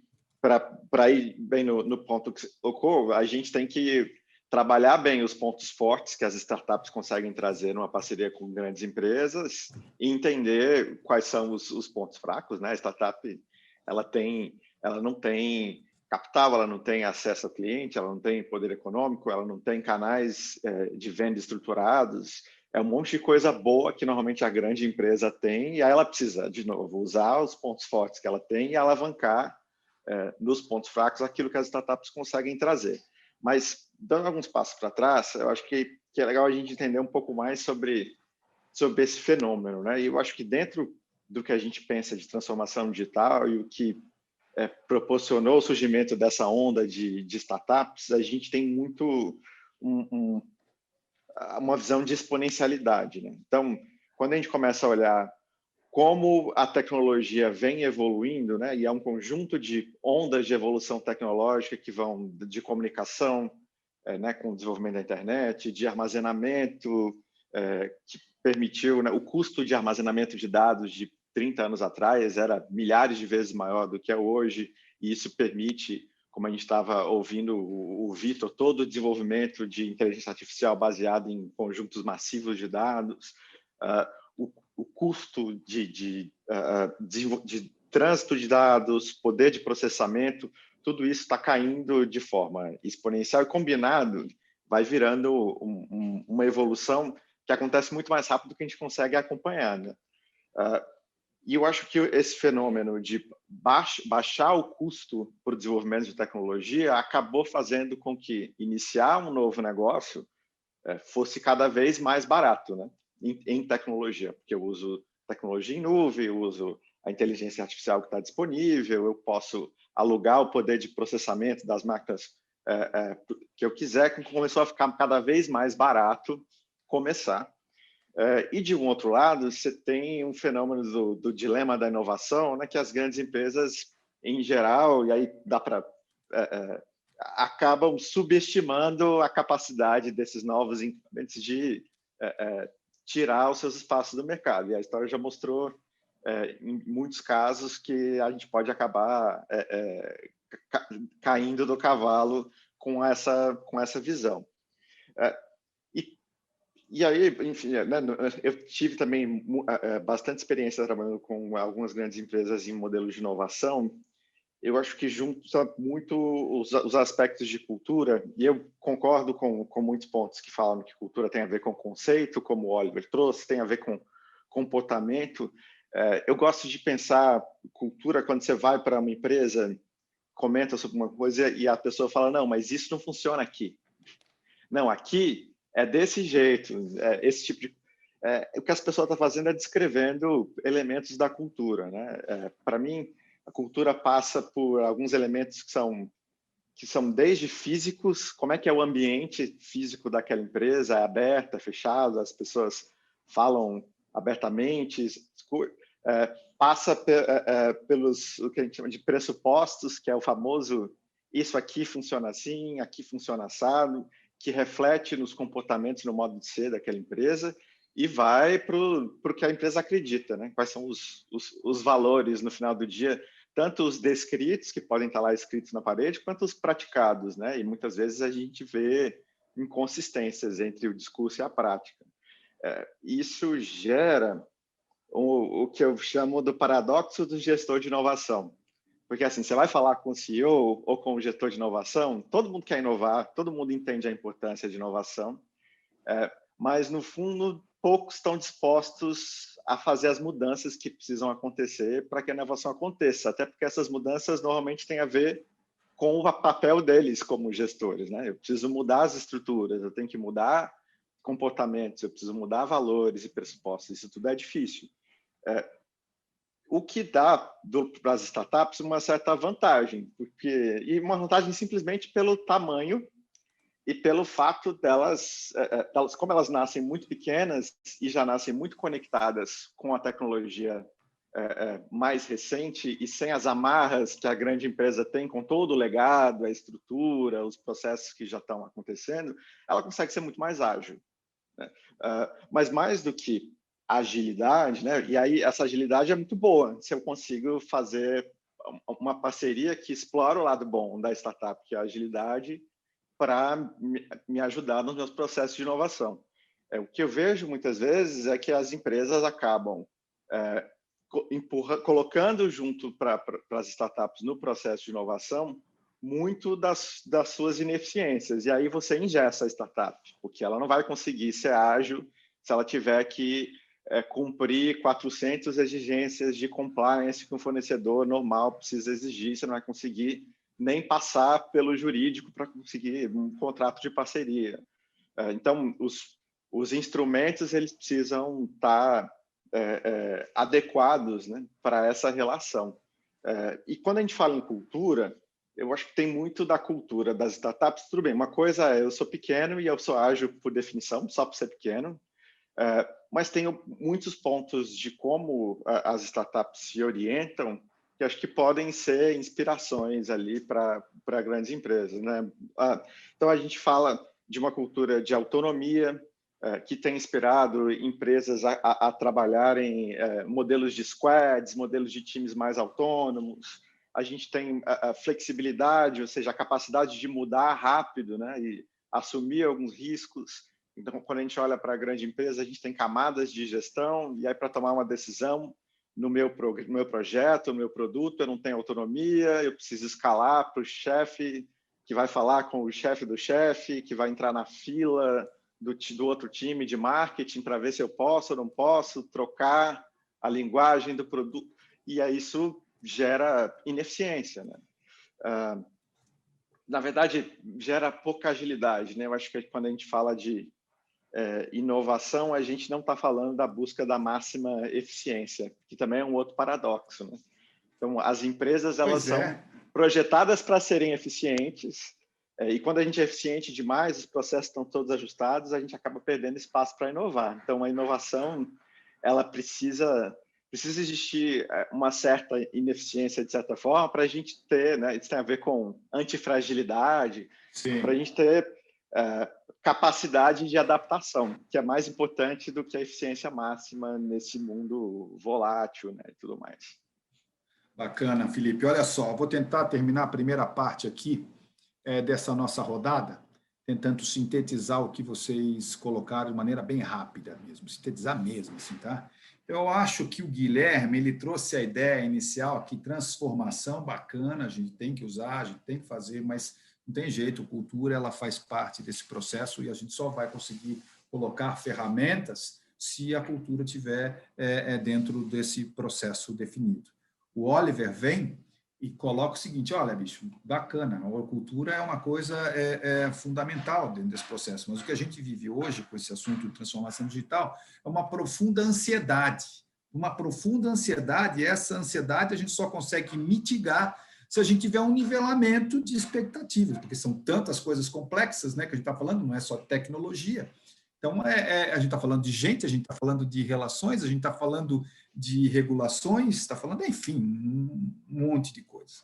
para ir bem no ponto que ocorre, a gente tem que trabalhar bem os pontos fortes que as startups conseguem trazer numa parceria com grandes empresas e entender quais são os pontos fracos, né? A startup, ela não tem capital, ela não tem acesso ao cliente, ela não tem poder econômico, ela não tem canais de venda estruturados, é um monte de coisa boa que normalmente a grande empresa tem e aí ela precisa, de novo, usar os pontos fortes que ela tem e alavancar nos pontos fracos aquilo que as startups conseguem trazer. Mas, dando alguns passos para trás, eu acho que é legal a gente entender um pouco mais sobre esse fenômeno, né? E eu acho que dentro do que a gente pensa de transformação digital e o que proporcionou o surgimento dessa onda de startups, a gente tem muito uma visão de exponencialidade, né? Então, quando a gente começa a olhar como a tecnologia vem evoluindo, né? E é um conjunto de ondas de evolução tecnológica que vão de comunicação, né? Com o desenvolvimento da internet, de armazenamento, que permitiu, né? O custo de armazenamento de dados de 30 anos atrás era milhares de vezes maior do que é hoje, e isso permite, como a gente estava ouvindo o Vitor, todo o desenvolvimento de inteligência artificial baseado em conjuntos massivos de dados, o custo de trânsito de dados, poder de processamento, tudo isso está caindo de forma exponencial e combinado vai virando uma evolução que acontece muito mais rápido do que a gente consegue acompanhar, né? E eu acho que esse fenômeno de baixar o custo para o desenvolvimento de tecnologia acabou fazendo com que iniciar um novo negócio fosse cada vez mais barato, né? Em tecnologia, porque eu uso tecnologia em nuvem, eu uso a inteligência artificial que está disponível, eu posso alugar o poder de processamento das máquinas que eu quiser, que começou a ficar cada vez mais barato começar. E, de um outro lado, você tem um fenômeno do dilema da inovação, né, que as grandes empresas, em geral, e aí dá para acabam subestimando a capacidade desses novos incumbentes de tirar os seus espaços do mercado. E a história já mostrou, em muitos casos, que a gente pode acabar caindo do cavalo com essa visão. E aí, enfim, né, eu tive também bastante experiência trabalhando com algumas grandes empresas em modelos de inovação. Eu acho que junta muito os aspectos de cultura, e eu concordo com muitos pontos que falam que cultura tem a ver com conceito, como o Oliver trouxe, tem a ver com comportamento. Eu gosto de pensar cultura quando você vai para uma empresa, comenta sobre uma coisa e a pessoa fala, não, mas isso não funciona aqui. Não, aqui é desse jeito, esse tipo de... o que as pessoas estão fazendo é descrevendo elementos da cultura, né? Para mim, a cultura passa por alguns elementos que são desde físicos, como é que é o ambiente físico daquela empresa, é aberto, é fechado, as pessoas falam abertamente, passa pelos o que a gente chama de pressupostos, que é o famoso isso aqui funciona assim, aqui funciona assado, que reflete nos comportamentos, no modo de ser daquela empresa, e vai para o que a empresa acredita, né? Quais são os valores no final do dia, tanto os descritos, que podem estar lá escritos na parede, quanto os praticados, né? E muitas vezes a gente vê inconsistências entre o discurso e a prática. Isso gera o que eu chamo do paradoxo do gestor de inovação. Porque, assim, você vai falar com o CEO ou com o gestor de inovação, todo mundo quer inovar, todo mundo entende a importância de inovação, mas, no fundo, poucos estão dispostos a fazer as mudanças que precisam acontecer para que a inovação aconteça, até porque essas mudanças normalmente têm a ver com o papel deles como gestores, né? Eu preciso mudar as estruturas, eu tenho que mudar comportamentos, eu preciso mudar valores e pressupostos, isso tudo é difícil. O que dá para as startups uma certa vantagem, e uma vantagem simplesmente pelo tamanho e pelo fato delas, como elas nascem muito pequenas e já nascem muito conectadas com a tecnologia mais recente e sem as amarras que a grande empresa tem com todo o legado, a estrutura, os processos que já estão acontecendo, ela consegue ser muito mais ágil, né? Mas mais do que agilidade, né? E aí essa agilidade é muito boa se eu consigo fazer uma parceria que explora o lado bom da startup, que é a agilidade, para me ajudar nos meus processos de inovação. O que eu vejo muitas vezes é que as empresas acabam colocando junto para as startups no processo de inovação muito das suas ineficiências. E aí você engessa a startup, porque ela não vai conseguir ser ágil se ela tiver que cumprir 400 exigências de compliance que um fornecedor normal precisa exigir. Você não vai conseguir nem passar pelo jurídico para conseguir um contrato de parceria. Então, os instrumentos eles precisam estar adequados, né, para essa relação. E quando a gente fala em cultura, eu acho que tem muito da cultura das startups. Tudo bem, uma coisa é eu sou pequeno e eu sou ágil por definição, só por ser pequeno, mas tem muitos pontos de como as startups se orientam que acho que podem ser inspirações ali para grandes empresas, né? Então, a gente fala de uma cultura de autonomia, que tem inspirado empresas a trabalharem modelos de squads, modelos de times mais autônomos. A gente tem a flexibilidade, ou seja, a capacidade de mudar rápido, né, e assumir alguns riscos. Então, quando a gente olha para a grande empresa, a gente tem camadas de gestão, e aí para tomar uma decisão no meu projeto, no meu produto, eu não tenho autonomia, eu preciso escalar para o chefe, que vai falar com o chefe do chefe, que vai entrar na fila do outro time de marketing para ver se eu posso ou não posso trocar a linguagem do produto. E aí isso gera ineficiência, né? Na verdade, gera pouca agilidade, né? Eu acho que quando a gente fala de inovação, a gente não está falando da busca da máxima eficiência, que também é um outro paradoxo, né? Então, as empresas elas são projetadas para serem eficientes, e quando a gente é eficiente demais, os processos estão todos ajustados, a gente acaba perdendo espaço para inovar. Então, a inovação ela precisa existir uma certa ineficiência, de certa forma, para a gente ter, né? Isso tem a ver com antifragilidade, para a gente ter capacidade de adaptação, que é mais importante do que a eficiência máxima nesse mundo volátil, né, e tudo mais. Bacana, Felipe. Olha só, vou tentar terminar a primeira parte aqui dessa nossa rodada, tentando sintetizar o que vocês colocaram de maneira bem rápida mesmo, sintetizar mesmo, assim, tá? Eu acho que o Guilherme, ele trouxe a ideia inicial que transformação bacana, a gente tem que usar, a gente tem que fazer, mas não tem jeito, a cultura ela faz parte desse processo e a gente só vai conseguir colocar ferramentas se a cultura estiver dentro desse processo definido. O Oliver vem e coloca o seguinte, olha, bicho, bacana, a cultura é uma coisa fundamental dentro desse processo, mas o que a gente vive hoje com esse assunto de transformação digital é uma profunda ansiedade, e essa ansiedade a gente só consegue mitigar se a gente tiver um nivelamento de expectativas, porque são tantas coisas complexas, né, que a gente está falando, não é só tecnologia. Então, a gente está falando de gente, a gente está falando de relações, a gente está falando de regulações, está falando, enfim, um monte de coisa.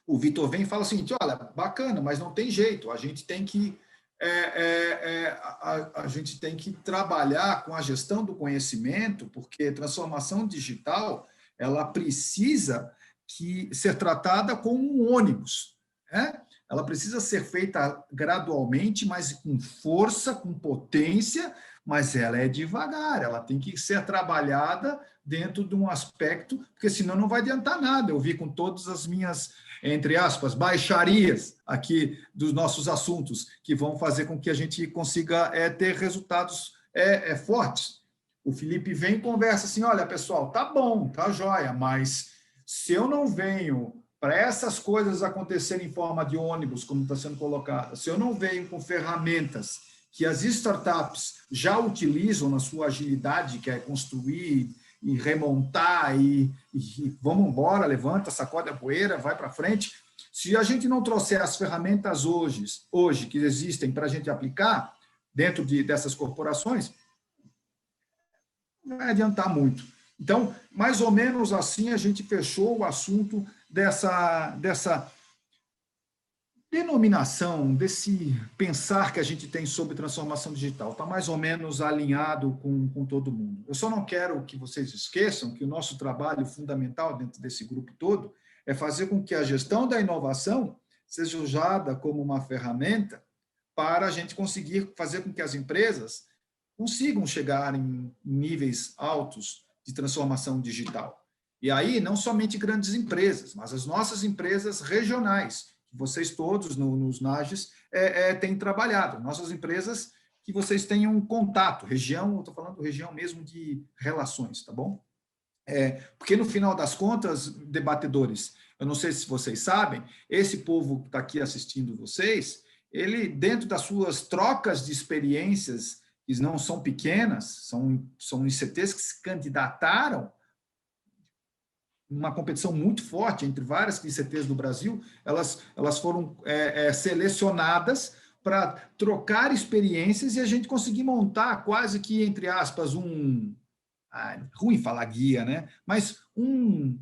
O Vitor vem e fala o seguinte, olha, bacana, mas não tem jeito, a gente tem que a gente tem que trabalhar com a gestão do conhecimento, porque transformação digital ela precisa ser tratada como um ônibus, né? Ela precisa ser feita gradualmente, mas com força, com potência, mas ela é devagar, ela tem que ser trabalhada dentro de um aspecto, porque senão não vai adiantar nada. Eu vi com todas as minhas, entre aspas, baixarias aqui dos nossos assuntos, que vão fazer com que a gente consiga ter resultados fortes. O Felipe vem e conversa assim, olha, pessoal, tá bom, tá jóia, mas se eu não venho para essas coisas acontecerem em forma de ônibus, como está sendo colocado, se eu não venho com ferramentas que as startups já utilizam na sua agilidade, que é construir e remontar e vamos embora, levanta, sacode a poeira, vai para frente. Se a gente não trouxer as ferramentas hoje que existem para a gente aplicar dentro dessas corporações, não vai adiantar muito. Então, mais ou menos assim, a gente fechou o assunto dessa denominação, desse pensar que a gente tem sobre transformação digital. Está mais ou menos alinhado com todo mundo. Eu só não quero que vocês esqueçam que o nosso trabalho fundamental dentro desse grupo todo é fazer com que a gestão da inovação seja usada como uma ferramenta para a gente conseguir fazer com que as empresas consigam chegar em níveis altos de transformação digital. E aí, não somente grandes empresas, mas as nossas empresas regionais, que vocês todos nos NAGES têm trabalhado, nossas empresas que vocês tenham contato, região, eu estou falando região mesmo de relações, tá bom? Porque no final das contas, debatedores, eu não sei se vocês sabem, esse povo que está aqui assistindo vocês, ele, dentro das suas trocas de experiências, que não são pequenas, são ICTs que se candidataram uma competição muito forte entre várias ICTs do Brasil, elas foram selecionadas para trocar experiências e a gente conseguir montar quase que, entre aspas, ruim falar guia, né? Mas um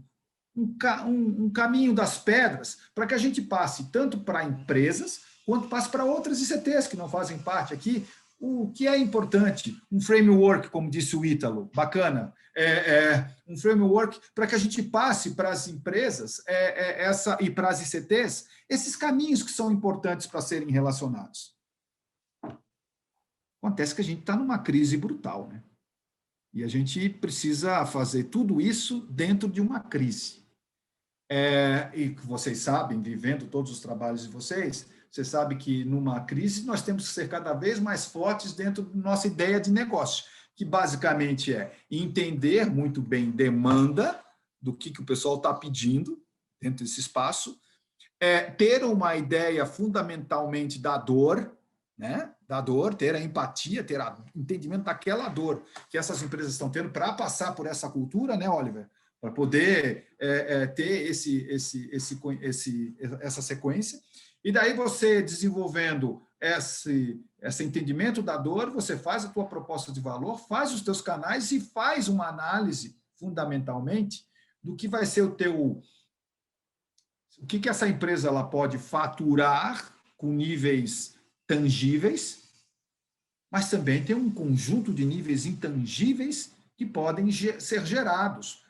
caminho das pedras para que a gente passe tanto para empresas quanto passe para outras ICTs que não fazem parte aqui. O que é importante? Um framework, como disse o Ítalo, bacana. Um framework para que a gente passe para as empresas e para as ICTs esses caminhos que são importantes para serem relacionados. Acontece que a gente está numa crise brutal, né? E a gente precisa fazer tudo isso dentro de uma crise. E vocês sabem, vivendo todos os trabalhos de vocês, você sabe que numa crise nós temos que ser cada vez mais fortes dentro da nossa ideia de negócio, que basicamente é entender muito bem demanda do que o pessoal está pedindo dentro desse espaço, ter uma ideia fundamentalmente da dor, né? Da dor, ter a empatia, ter o entendimento daquela dor que essas empresas estão tendo para passar por essa cultura, né, Oliver? Para poder ter essa sequência. E daí você desenvolvendo esse entendimento da dor, você faz a tua proposta de valor, faz os teus canais e faz uma análise, fundamentalmente, do que vai ser o que essa empresa ela pode faturar com níveis tangíveis, mas também tem um conjunto de níveis intangíveis que podem ser gerados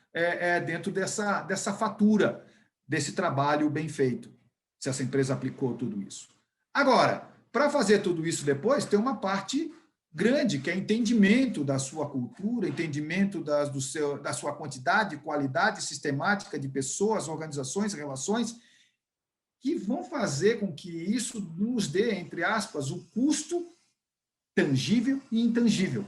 dentro dessa fatura, desse trabalho bem feito, se essa empresa aplicou tudo isso. Agora, para fazer tudo isso depois, tem uma parte grande, que é entendimento da sua cultura, entendimento da sua quantidade, qualidade sistemática de pessoas, organizações, relações, que vão fazer com que isso nos dê, entre aspas, o custo tangível e intangível.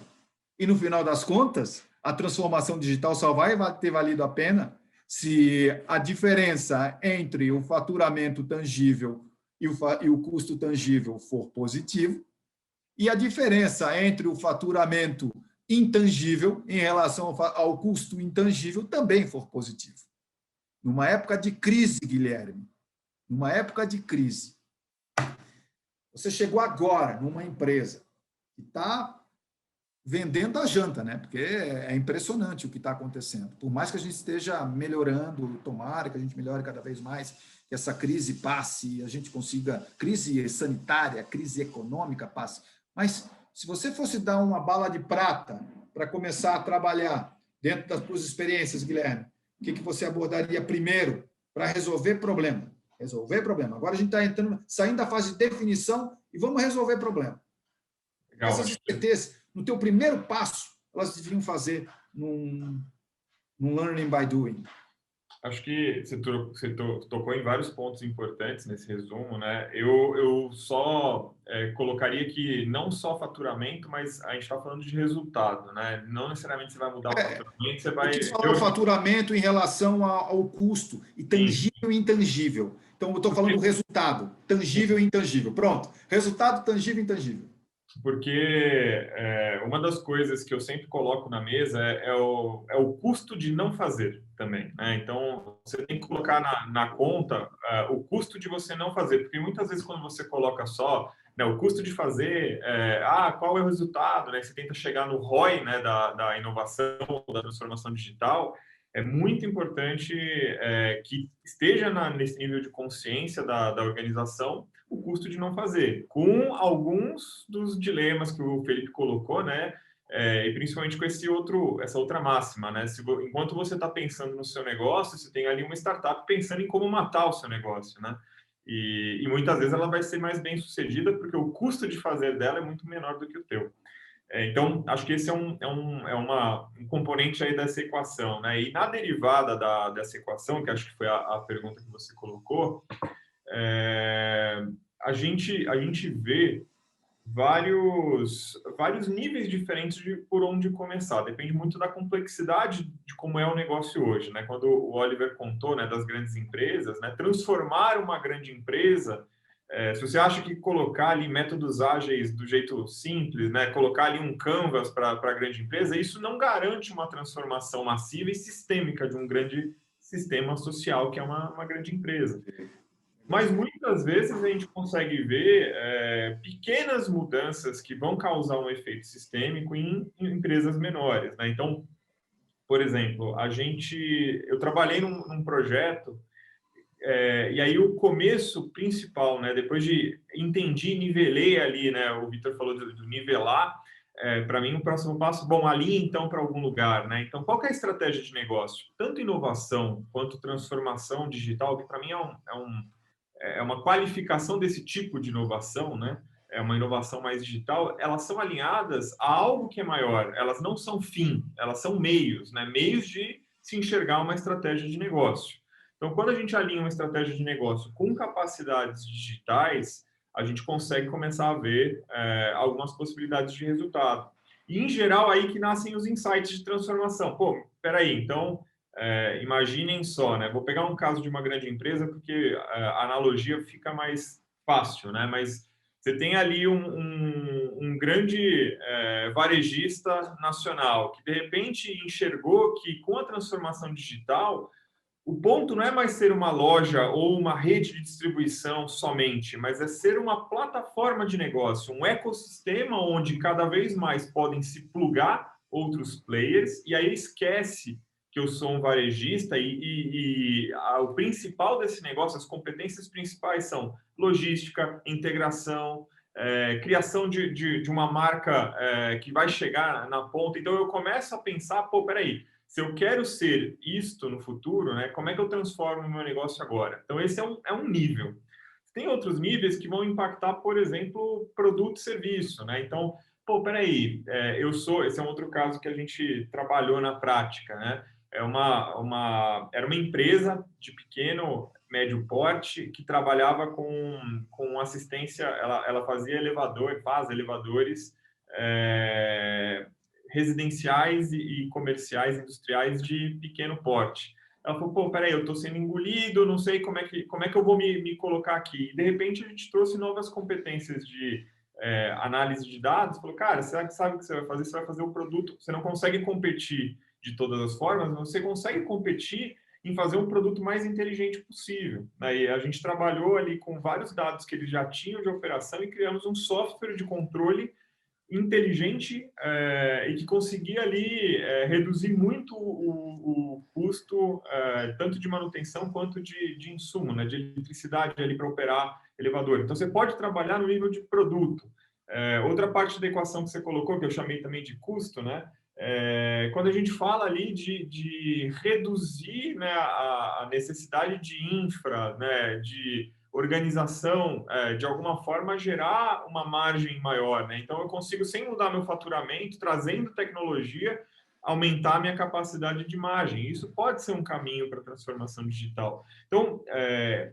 E, no final das contas, a transformação digital só vai ter valido a pena se a diferença entre o faturamento tangível e o custo tangível for positivo, e a diferença entre o faturamento intangível em relação ao custo intangível também for positivo. Numa época de crise, Guilherme, numa época de crise, você chegou agora numa empresa que está vendendo a janta, né? Porque é impressionante o que está acontecendo. Por mais que a gente esteja melhorando, tomara que a gente melhore cada vez mais, que essa crise passe, a gente consiga, crise sanitária, crise econômica passe. Mas se você fosse dar uma bala de prata para começar a trabalhar dentro das suas experiências, Guilherme, o que você abordaria primeiro para resolver problema? Resolver problema. Agora a gente está saindo da fase de definição e vamos resolver problema. Legal. Essas ICTs, no teu primeiro passo, elas deviam fazer num learning by doing. Acho que você tocou em vários pontos importantes nesse resumo, né? Eu só colocaria que não só faturamento, mas a gente está falando de resultado, né? Não necessariamente você vai mudar o faturamento, você vai... o faturamento em relação ao custo, e tangível e intangível. Então, eu estou falando do resultado, tangível e intangível. Pronto, resultado tangível e intangível. Porque uma das coisas que eu sempre coloco na mesa é o custo de não fazer também, né? Então, você tem que colocar na conta o custo de você não fazer, porque muitas vezes quando você coloca só né, o custo de fazer, qual é o resultado, né? Você tenta chegar no ROI, né, da inovação, da transformação digital. É muito importante que esteja nesse nível de consciência da organização o custo de não fazer, com alguns dos dilemas que o Felipe colocou, né? E principalmente com essa outra máxima, né? Enquanto você está pensando no seu negócio, você tem ali uma startup pensando em como matar o seu negócio, né? E muitas vezes ela vai ser mais bem sucedida porque o custo de fazer dela é muito menor do que o teu. Então, acho que esse é um componente aí dessa equação, né? E na derivada dessa equação, que acho que foi a pergunta que você colocou, a gente vê vários níveis diferentes por onde começar. Depende muito da complexidade de como é o negócio hoje, né? Quando o Oliver contou, né, das grandes empresas, né? Transformar uma grande empresa, se você acha que colocar ali métodos ágeis do jeito simples, né, colocar ali um canvas para a grande empresa, isso não garante uma transformação massiva e sistêmica de um grande sistema social que é uma grande empresa. Mas muitas vezes a gente consegue ver pequenas mudanças que vão causar um efeito sistêmico em empresas menores, né? Então, por exemplo, eu trabalhei num projeto e aí o começo principal, né? Depois de nivelei ali, né? O Vitor falou do nivelar. Para mim, o próximo passo, ali então para algum lugar, né? Então, qual que é a estratégia de negócio? Tanto inovação quanto transformação digital, que para mim é uma qualificação desse tipo de inovação, né? É uma inovação mais digital, elas são alinhadas a algo que é maior. Elas não são fim, elas são meios, né? Meios de se enxergar uma estratégia de negócio. Então, quando a gente alinha uma estratégia de negócio com capacidades digitais, a gente consegue começar a ver algumas possibilidades de resultado. E, em geral, aí que nascem os insights de transformação. Pô, peraí, então, imaginem só, né? Vou pegar um caso de uma grande empresa porque a analogia fica mais fácil, né? Mas você tem ali um grande varejista nacional que, de repente, enxergou que, com a transformação digital, o ponto não é mais ser uma loja ou uma rede de distribuição somente, mas é ser uma plataforma de negócio, um ecossistema onde cada vez mais podem se plugar outros players, e aí esquece que eu sou um varejista o principal desse negócio, as competências principais são logística, integração, criação de uma marca que vai chegar na ponta. Então eu começo a pensar, peraí, se eu quero ser isto no futuro, né, como é que eu transformo o meu negócio agora? Então, esse é um nível. Tem outros níveis que vão impactar, por exemplo, produto e serviço, né? Então, peraí, esse é um outro caso que a gente trabalhou na prática, né? Era uma empresa de pequeno, médio porte que trabalhava com assistência, ela faz elevadores, residenciais e comerciais, industriais de pequeno porte. Ela falou, peraí, eu estou sendo engolido, não sei como é que eu vou me colocar aqui. E, de repente, a gente trouxe novas competências de análise de dados. Falou, cara, você sabe o que você vai fazer? Você vai fazer o produto. Você não consegue competir de todas as formas, mas você consegue competir em fazer um produto mais inteligente possível. Aí a gente trabalhou ali com vários dados que eles já tinham de operação e criamos um software de controle inteligente e que conseguia ali reduzir muito o custo tanto de manutenção quanto de insumo, né, de eletricidade ali para operar elevador. Então, você pode trabalhar no nível de produto. Outra parte da equação que você colocou, que eu chamei também de custo, né, quando a gente fala ali de reduzir, né, a necessidade de infra, né, de organização, de alguma forma, gerar uma margem maior, né? Então, eu consigo, sem mudar meu faturamento, trazendo tecnologia, aumentar a minha capacidade de margem. Isso pode ser um caminho para a transformação digital. Então,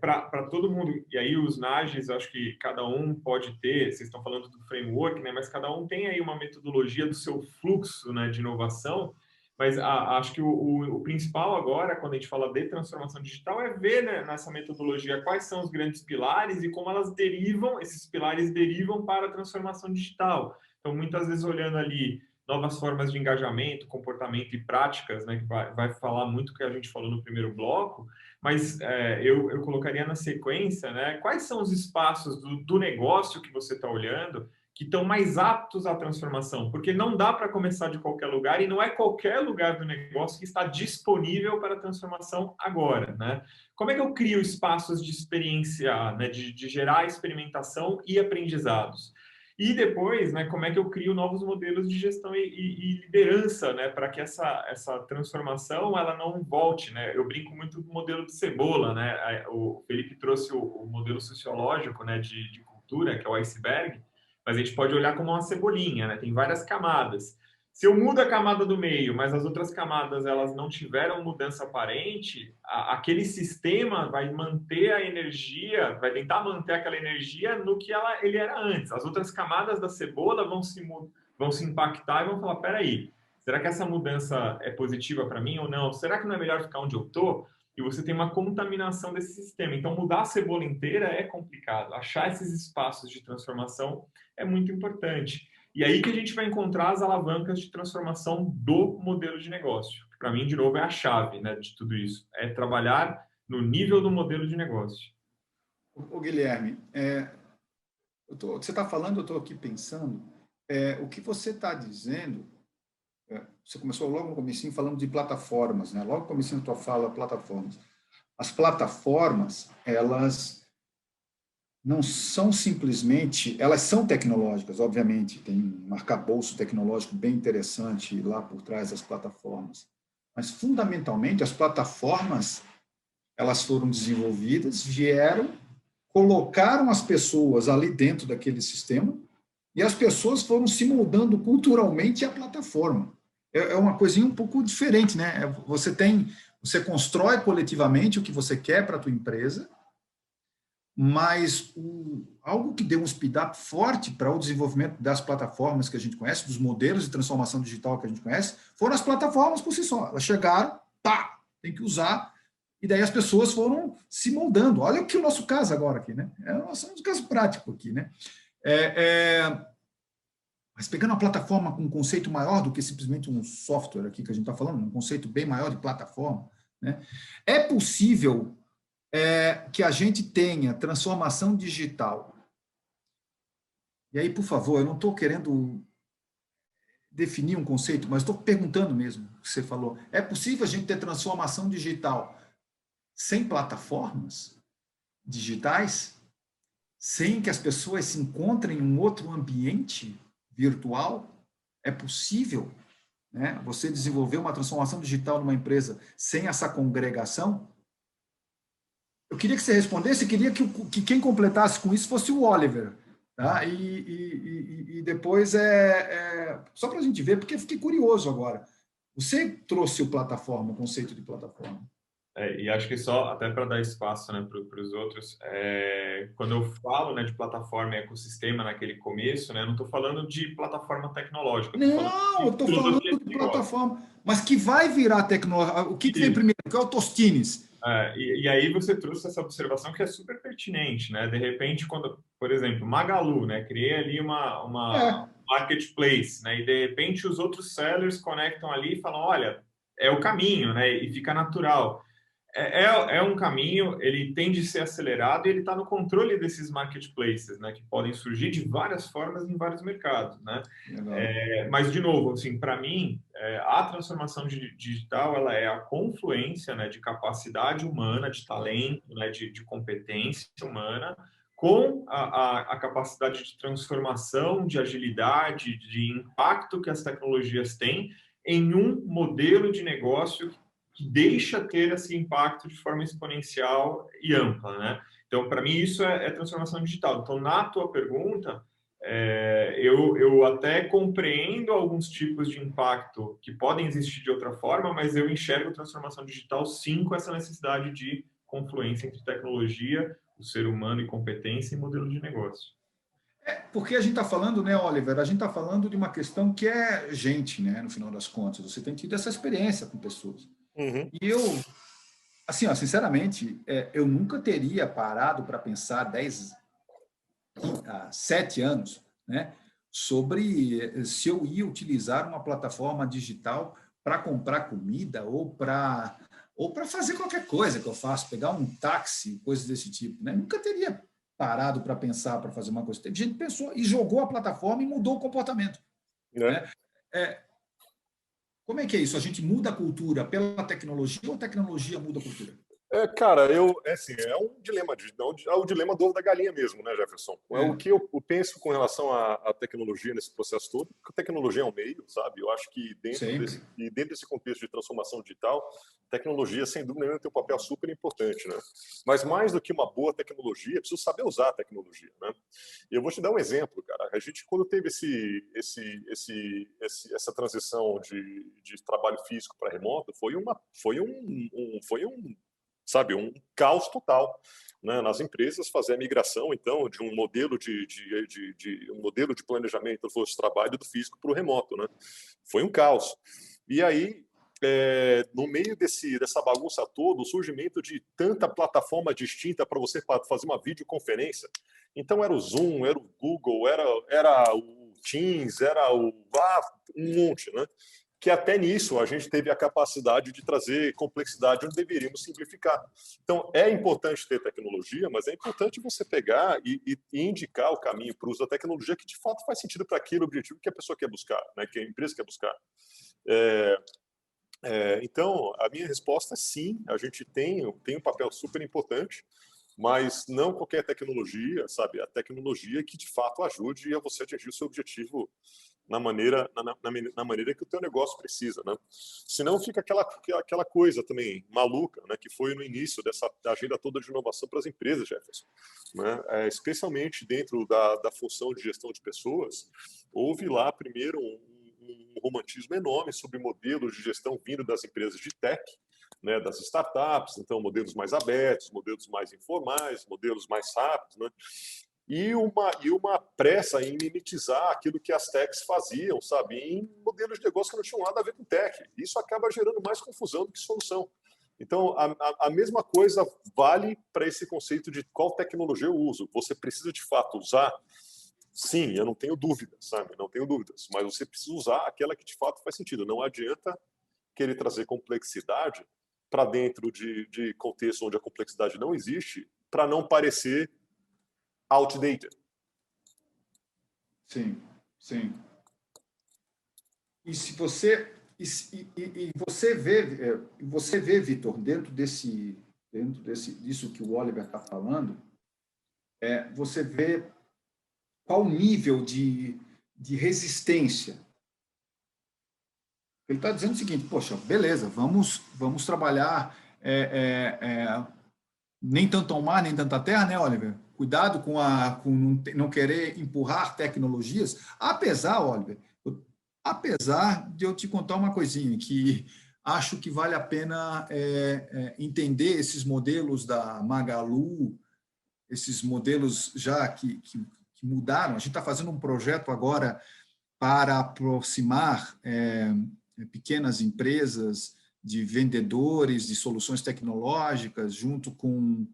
para todo mundo, e aí os NAGES, acho que cada um pode ter, vocês estão falando do framework, né? Mas cada um tem aí uma metodologia do seu fluxo, né, de inovação. Mas acho que o principal agora, quando a gente fala de transformação digital, é ver, né, nessa metodologia quais são os grandes pilares e como esses pilares derivam para a transformação digital. Então, muitas vezes olhando ali novas formas de engajamento, comportamento e práticas, né, que vai falar muito o que a gente falou no primeiro bloco, mas eu colocaria na sequência, né, quais são os espaços do negócio que você está olhando que estão mais aptos à transformação, porque não dá para começar de qualquer lugar e não é qualquer lugar do negócio que está disponível para a transformação agora, né? Como é que eu crio espaços de experienciar, né, de gerar experimentação e aprendizados? E depois, né, como é que eu crio novos modelos de gestão e liderança, né, para que essa transformação ela não volte, né? Eu brinco muito do modelo de cebola, né? O Felipe trouxe o modelo sociológico, né, de cultura, que é o iceberg, mas a gente pode olhar como uma cebolinha, né? Tem várias camadas. Se eu mudo a camada do meio, mas as outras camadas elas não tiveram mudança aparente, aquele sistema vai manter a energia, vai tentar manter aquela energia no que ele era antes. As outras camadas da cebola vão se impactar e vão falar, peraí, será que essa mudança é positiva para mim ou não? Será que não é melhor ficar onde eu estou? E você tem uma contaminação desse sistema. Então, mudar a cebola inteira é complicado. Achar esses espaços de transformação é muito importante. E aí que a gente vai encontrar as alavancas de transformação do modelo de negócio. Para mim, de novo, é a chave, né, de tudo isso. É trabalhar no nível do modelo de negócio. Ô, Guilherme, você está falando, eu estou aqui pensando, o que você está dizendo, você começou logo no comecinho falando de plataformas, né? Logo no comecinho da tua fala, plataformas. As plataformas, elas não são simplesmente, elas são tecnológicas, obviamente, tem um arcabouço tecnológico bem interessante lá por trás das plataformas, mas fundamentalmente as plataformas, elas foram desenvolvidas, colocaram as pessoas ali dentro daquele sistema e as pessoas foram se moldando culturalmente à plataforma. É uma coisinha um pouco diferente, né? Você constrói coletivamente o que você quer para a tua empresa, mas algo que deu um speed-up forte para o desenvolvimento das plataformas que a gente conhece, dos modelos de transformação digital que a gente conhece, foram as plataformas por si só. Elas chegaram, tem que usar, e daí as pessoas foram se moldando. Olha o que é o nosso caso agora aqui, né? É um caso prático aqui, né? Mas pegando uma plataforma com um conceito maior do que simplesmente um software aqui que a gente está falando, um conceito bem maior de plataforma, né? É possível que a gente tenha transformação digital. E aí, por favor, eu não estou querendo definir um conceito, mas estou perguntando mesmo o que você falou. É possível a gente ter transformação digital sem plataformas digitais? Sem que as pessoas se encontrem em um outro ambiente virtual? É possível, né, você desenvolver uma transformação digital numa empresa sem essa congregação? Eu queria que você respondesse, queria que quem completasse com isso fosse o Oliver, tá? E depois só para a gente ver, porque eu fiquei curioso agora. Você trouxe o conceito de plataforma. E acho que só, até para dar espaço, né, para os outros, quando eu falo, né, de plataforma e ecossistema naquele começo, né, eu não estou falando de plataforma tecnológica. Eu estou falando de plataforma, mas que vai virar tecnologia. O que vem primeiro? O que é o Tostines? E aí você trouxe essa observação que é super pertinente, né? De repente, quando, por exemplo, Magalu, né? Criei ali uma marketplace, né? E de repente os outros sellers conectam ali e falam, olha, é o caminho, né? E fica natural. É um caminho, ele tende a ser acelerado e ele está no controle desses marketplaces, né? Que podem surgir de várias formas em vários mercados, né? Mas, de novo, assim, para mim, a transformação digital ela é a confluência, né, de capacidade humana, de talento, né, de competência humana, com a capacidade de transformação, de agilidade, de impacto que as tecnologias têm em um modelo de negócio que deixa ter esse impacto de forma exponencial e ampla, né? Então, para mim, isso é transformação digital. Então, na tua pergunta, eu até compreendo alguns tipos de impacto que podem existir de outra forma, mas eu enxergo transformação digital, sim, com essa necessidade de confluência entre tecnologia, o ser humano e competência e modelo de negócio. Porque a gente está falando, né, Oliver, a gente está falando de uma questão que é gente, né, no final das contas. Você tem tido essa experiência com pessoas. Uhum. E eu, assim, ó, sinceramente, eu nunca teria parado para pensar 7 anos, né, sobre se eu ia utilizar uma plataforma digital para comprar comida ou para fazer qualquer coisa que eu faço, pegar um táxi, coisas desse tipo, né? Nunca teria parado para pensar, para fazer uma coisa. Tem gente que pensou e jogou a plataforma e mudou o comportamento. Né? Como é que é isso? A gente muda a cultura pela tecnologia ou a tecnologia muda a cultura? Cara, assim, é um dilema, é o dilema do ovo da galinha mesmo, né, Jefferson? É o que eu penso com relação à tecnologia nesse processo todo, porque a tecnologia é um meio, sabe? Eu acho que dentro desse contexto de transformação digital, tecnologia, sem dúvida nenhuma, tem um papel super importante, né? Mas mais do que uma boa tecnologia, é preciso saber usar a tecnologia, né? E eu vou te dar um exemplo, cara. A gente, quando teve essa transição de trabalho físico para remoto, foi um caos total, né, nas empresas fazer a migração, então, de um modelo de planejamento do trabalho do físico para o remoto, né? Foi um caos. E aí, no meio dessa bagunça toda, o surgimento de tanta plataforma distinta para você fazer uma videoconferência. Então, era o Zoom, era o Google, era o Teams, era um monte, né? Que até nisso a gente teve a capacidade de trazer complexidade onde deveríamos simplificar. Então, é importante ter tecnologia, mas é importante você pegar e indicar o caminho para o uso da tecnologia que, de fato, faz sentido para aquele objetivo que a pessoa quer buscar, né, que a empresa quer buscar. Então, a minha resposta é sim, a gente tem um papel super importante, mas não qualquer tecnologia, sabe? A tecnologia que, de fato, ajude a você atingir o seu objetivo na maneira que o teu negócio precisa, né? Senão fica aquela coisa também maluca, né? Que foi no início dessa agenda toda de inovação para as empresas, Jefferson, né? Especialmente dentro da função de gestão de pessoas, houve lá primeiro um romantismo enorme sobre modelos de gestão vindo das empresas de tech, né, das startups, então modelos mais abertos, modelos mais informais, modelos mais rápidos, né? E uma pressa em mimetizar aquilo que as techs faziam, sabe, em modelos de negócio que não tinham nada a ver com tech. Isso acaba gerando mais confusão do que solução. Então, a mesma coisa vale para esse conceito de qual tecnologia eu uso. Você precisa, de fato, usar? Sim, eu não tenho dúvidas, sabe? Não tenho dúvidas. Mas você precisa usar aquela que, de fato, faz sentido. Não adianta querer trazer complexidade para dentro de contexto onde a complexidade não existe, para não parecer outdated. Sim, sim. E se você você vê, Vitor, dentro disso que o Oliver está falando, você vê qual nível de resistência. Ele está dizendo o seguinte: poxa, beleza, vamos trabalhar nem tanto ao mar, nem tanta terra, né, Oliver? Cuidado com não querer empurrar tecnologias, apesar de eu te contar uma coisinha, que acho que vale a pena entender esses modelos da Magalu, esses modelos já que mudaram. A gente está fazendo um projeto agora para aproximar pequenas empresas de vendedores de soluções tecnológicas junto com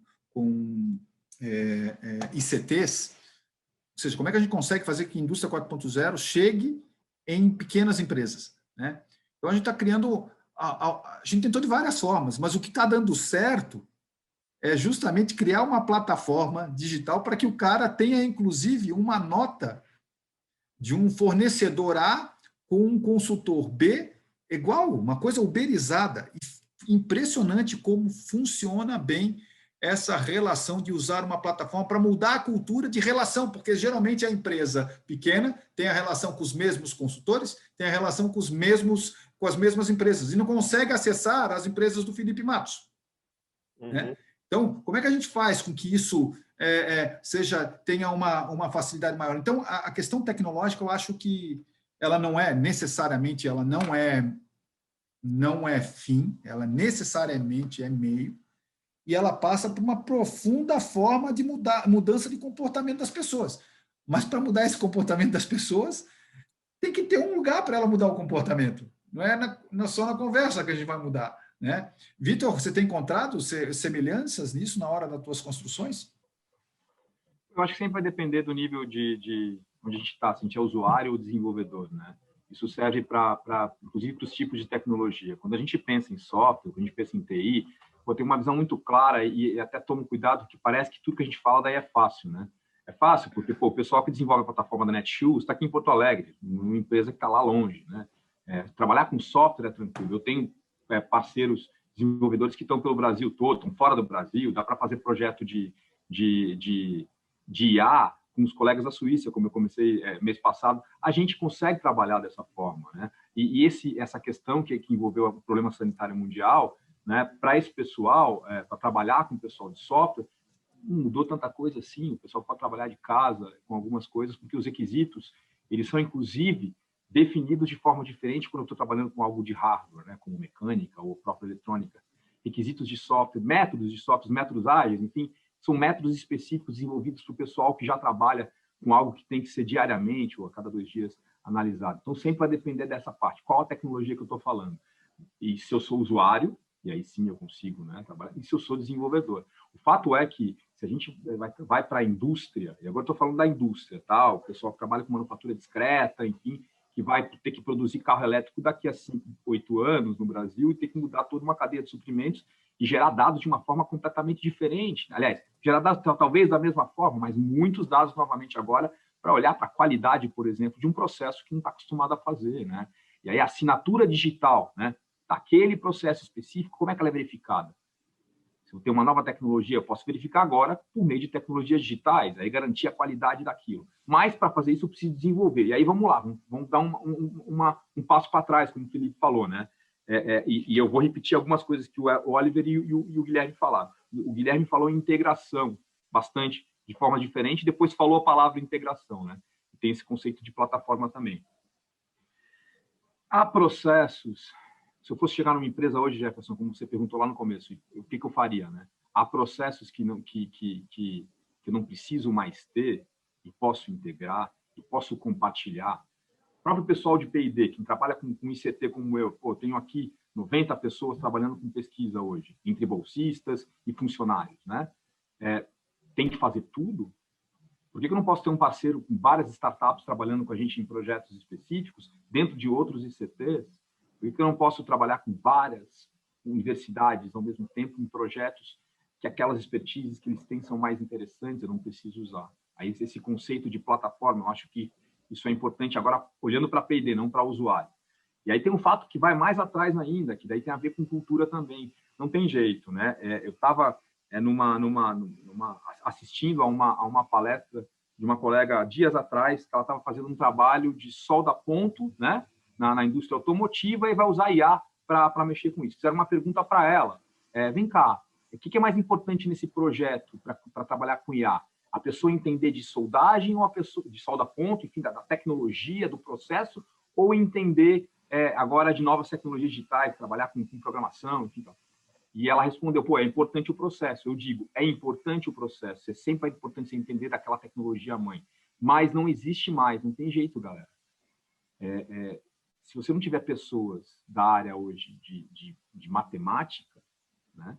ICTs, ou seja, como é que a gente consegue fazer que a indústria 4.0 chegue em pequenas empresas, né? Então, a gente está criando, a gente tentou de várias formas, mas o que está dando certo é justamente criar uma plataforma digital para que o cara tenha, inclusive, uma nota de um fornecedor A com um consultor B, igual, uma coisa uberizada. Impressionante como funciona bem essa relação de usar uma plataforma para mudar a cultura de relação, porque geralmente a empresa pequena tem a relação com os mesmos consultores, tem a relação com as mesmas empresas, e não consegue acessar as empresas do Felipe Matos. Uhum. Né? Então, como é que a gente faz com que isso tenha uma facilidade maior? Então, a questão tecnológica, eu acho que ela não é necessariamente, ela não é fim, ela necessariamente é meio, e ela passa por uma profunda forma de mudança de comportamento das pessoas. Mas, para mudar esse comportamento das pessoas, tem que ter um lugar para ela mudar o comportamento. Não é só na conversa que a gente vai mudar. Né? Vitor, você tem encontrado semelhanças nisso na hora das tuas construções? Eu acho que sempre vai depender do nível de onde a gente está, se a gente é usuário ou desenvolvedor, né? Isso serve inclusive, para os tipos de tecnologia. Quando a gente pensa em software, quando a gente pensa em TI, eu tenho uma visão muito clara e até tomo cuidado, porque parece que tudo que a gente fala daí é fácil, né? É fácil porque o pessoal que desenvolve a plataforma da Netshoes está aqui em Porto Alegre, numa empresa que está lá longe, né? Trabalhar com software é tranquilo. Eu tenho parceiros desenvolvedores que estão pelo Brasil todo, estão fora do Brasil, dá para fazer projeto de IA com os colegas da Suíça, como eu comecei mês passado. A gente consegue trabalhar dessa forma, né? E essa questão que envolveu o problema sanitário mundial, né, para esse pessoal, para trabalhar com o pessoal de software, não mudou tanta coisa assim. O pessoal pode trabalhar de casa com algumas coisas, porque os requisitos, eles são, inclusive, definidos de forma diferente quando eu estou trabalhando com algo de hardware, né, como mecânica ou própria eletrônica. Requisitos de software, métodos ágeis, enfim, são métodos específicos desenvolvidos para o pessoal que já trabalha com algo que tem que ser diariamente ou a cada 2 dias analisado. Então, sempre vai depender dessa parte. Qual a tecnologia que eu estou falando? E se eu sou usuário, e aí sim eu consigo, né, trabalhar, e se eu sou desenvolvedor. O fato é que, se a gente vai para a indústria, e agora estou falando da indústria, tá? O pessoal que trabalha com manufatura discreta, enfim, que vai ter que produzir carro elétrico daqui a 5, 8 anos no Brasil e ter que mudar toda uma cadeia de suprimentos e gerar dados de uma forma completamente diferente. Aliás, gerar dados talvez da mesma forma, mas muitos dados novamente agora para olhar para a qualidade, por exemplo, de um processo que não está acostumado a fazer, né? E aí a assinatura digital, né, daquele processo específico, como é que ela é verificada? Se eu tenho uma nova tecnologia, eu posso verificar agora por meio de tecnologias digitais, aí garantir a qualidade daquilo. Mas, para fazer isso, eu preciso desenvolver. E aí, vamos lá, vamos dar um passo para trás, como o Felipe falou, né? E eu vou repetir algumas coisas que o Oliver e o Guilherme falaram. O Guilherme falou em integração, bastante, de forma diferente, depois falou a palavra integração, né? Tem esse conceito de plataforma também. Há processos... Se eu fosse chegar numa empresa hoje, Jefferson, como você perguntou lá no começo, o que eu faria, né? Há processos que eu não preciso mais ter e posso integrar e posso compartilhar. O próprio pessoal de P&D, que trabalha com ICT como eu, tenho aqui 90 pessoas trabalhando com pesquisa hoje, entre bolsistas e funcionários, né? Tem que fazer tudo? Por que eu não posso ter um parceiro com várias startups trabalhando com a gente em projetos específicos, dentro de outros ICTs? Por que eu não posso trabalhar com várias universidades ao mesmo tempo em projetos que aquelas expertises que eles têm são mais interessantes, eu não preciso usar? Aí esse conceito de plataforma, eu acho que isso é importante agora, olhando para a P&D, não para o usuário. E aí tem um fato que vai mais atrás ainda, que daí tem a ver com cultura também. Não tem jeito, né? Eu estava assistindo a uma palestra de uma colega dias atrás, que ela estava fazendo um trabalho de solda a ponto, né? Na indústria automotiva, e vai usar IA para mexer com isso. Fizeram uma pergunta para ela. Vem cá, o que é mais importante nesse projeto para trabalhar com IA? A pessoa entender de soldagem ou a pessoa de solda a ponto, enfim, da tecnologia, do processo, ou entender agora de novas tecnologias digitais, trabalhar com programação, enfim. E ela respondeu, é importante o processo. Eu digo, é importante o processo, é sempre importante você entender daquela tecnologia mãe. Mas não existe mais, não tem jeito, galera. Se você não tiver pessoas da área hoje de matemática, né,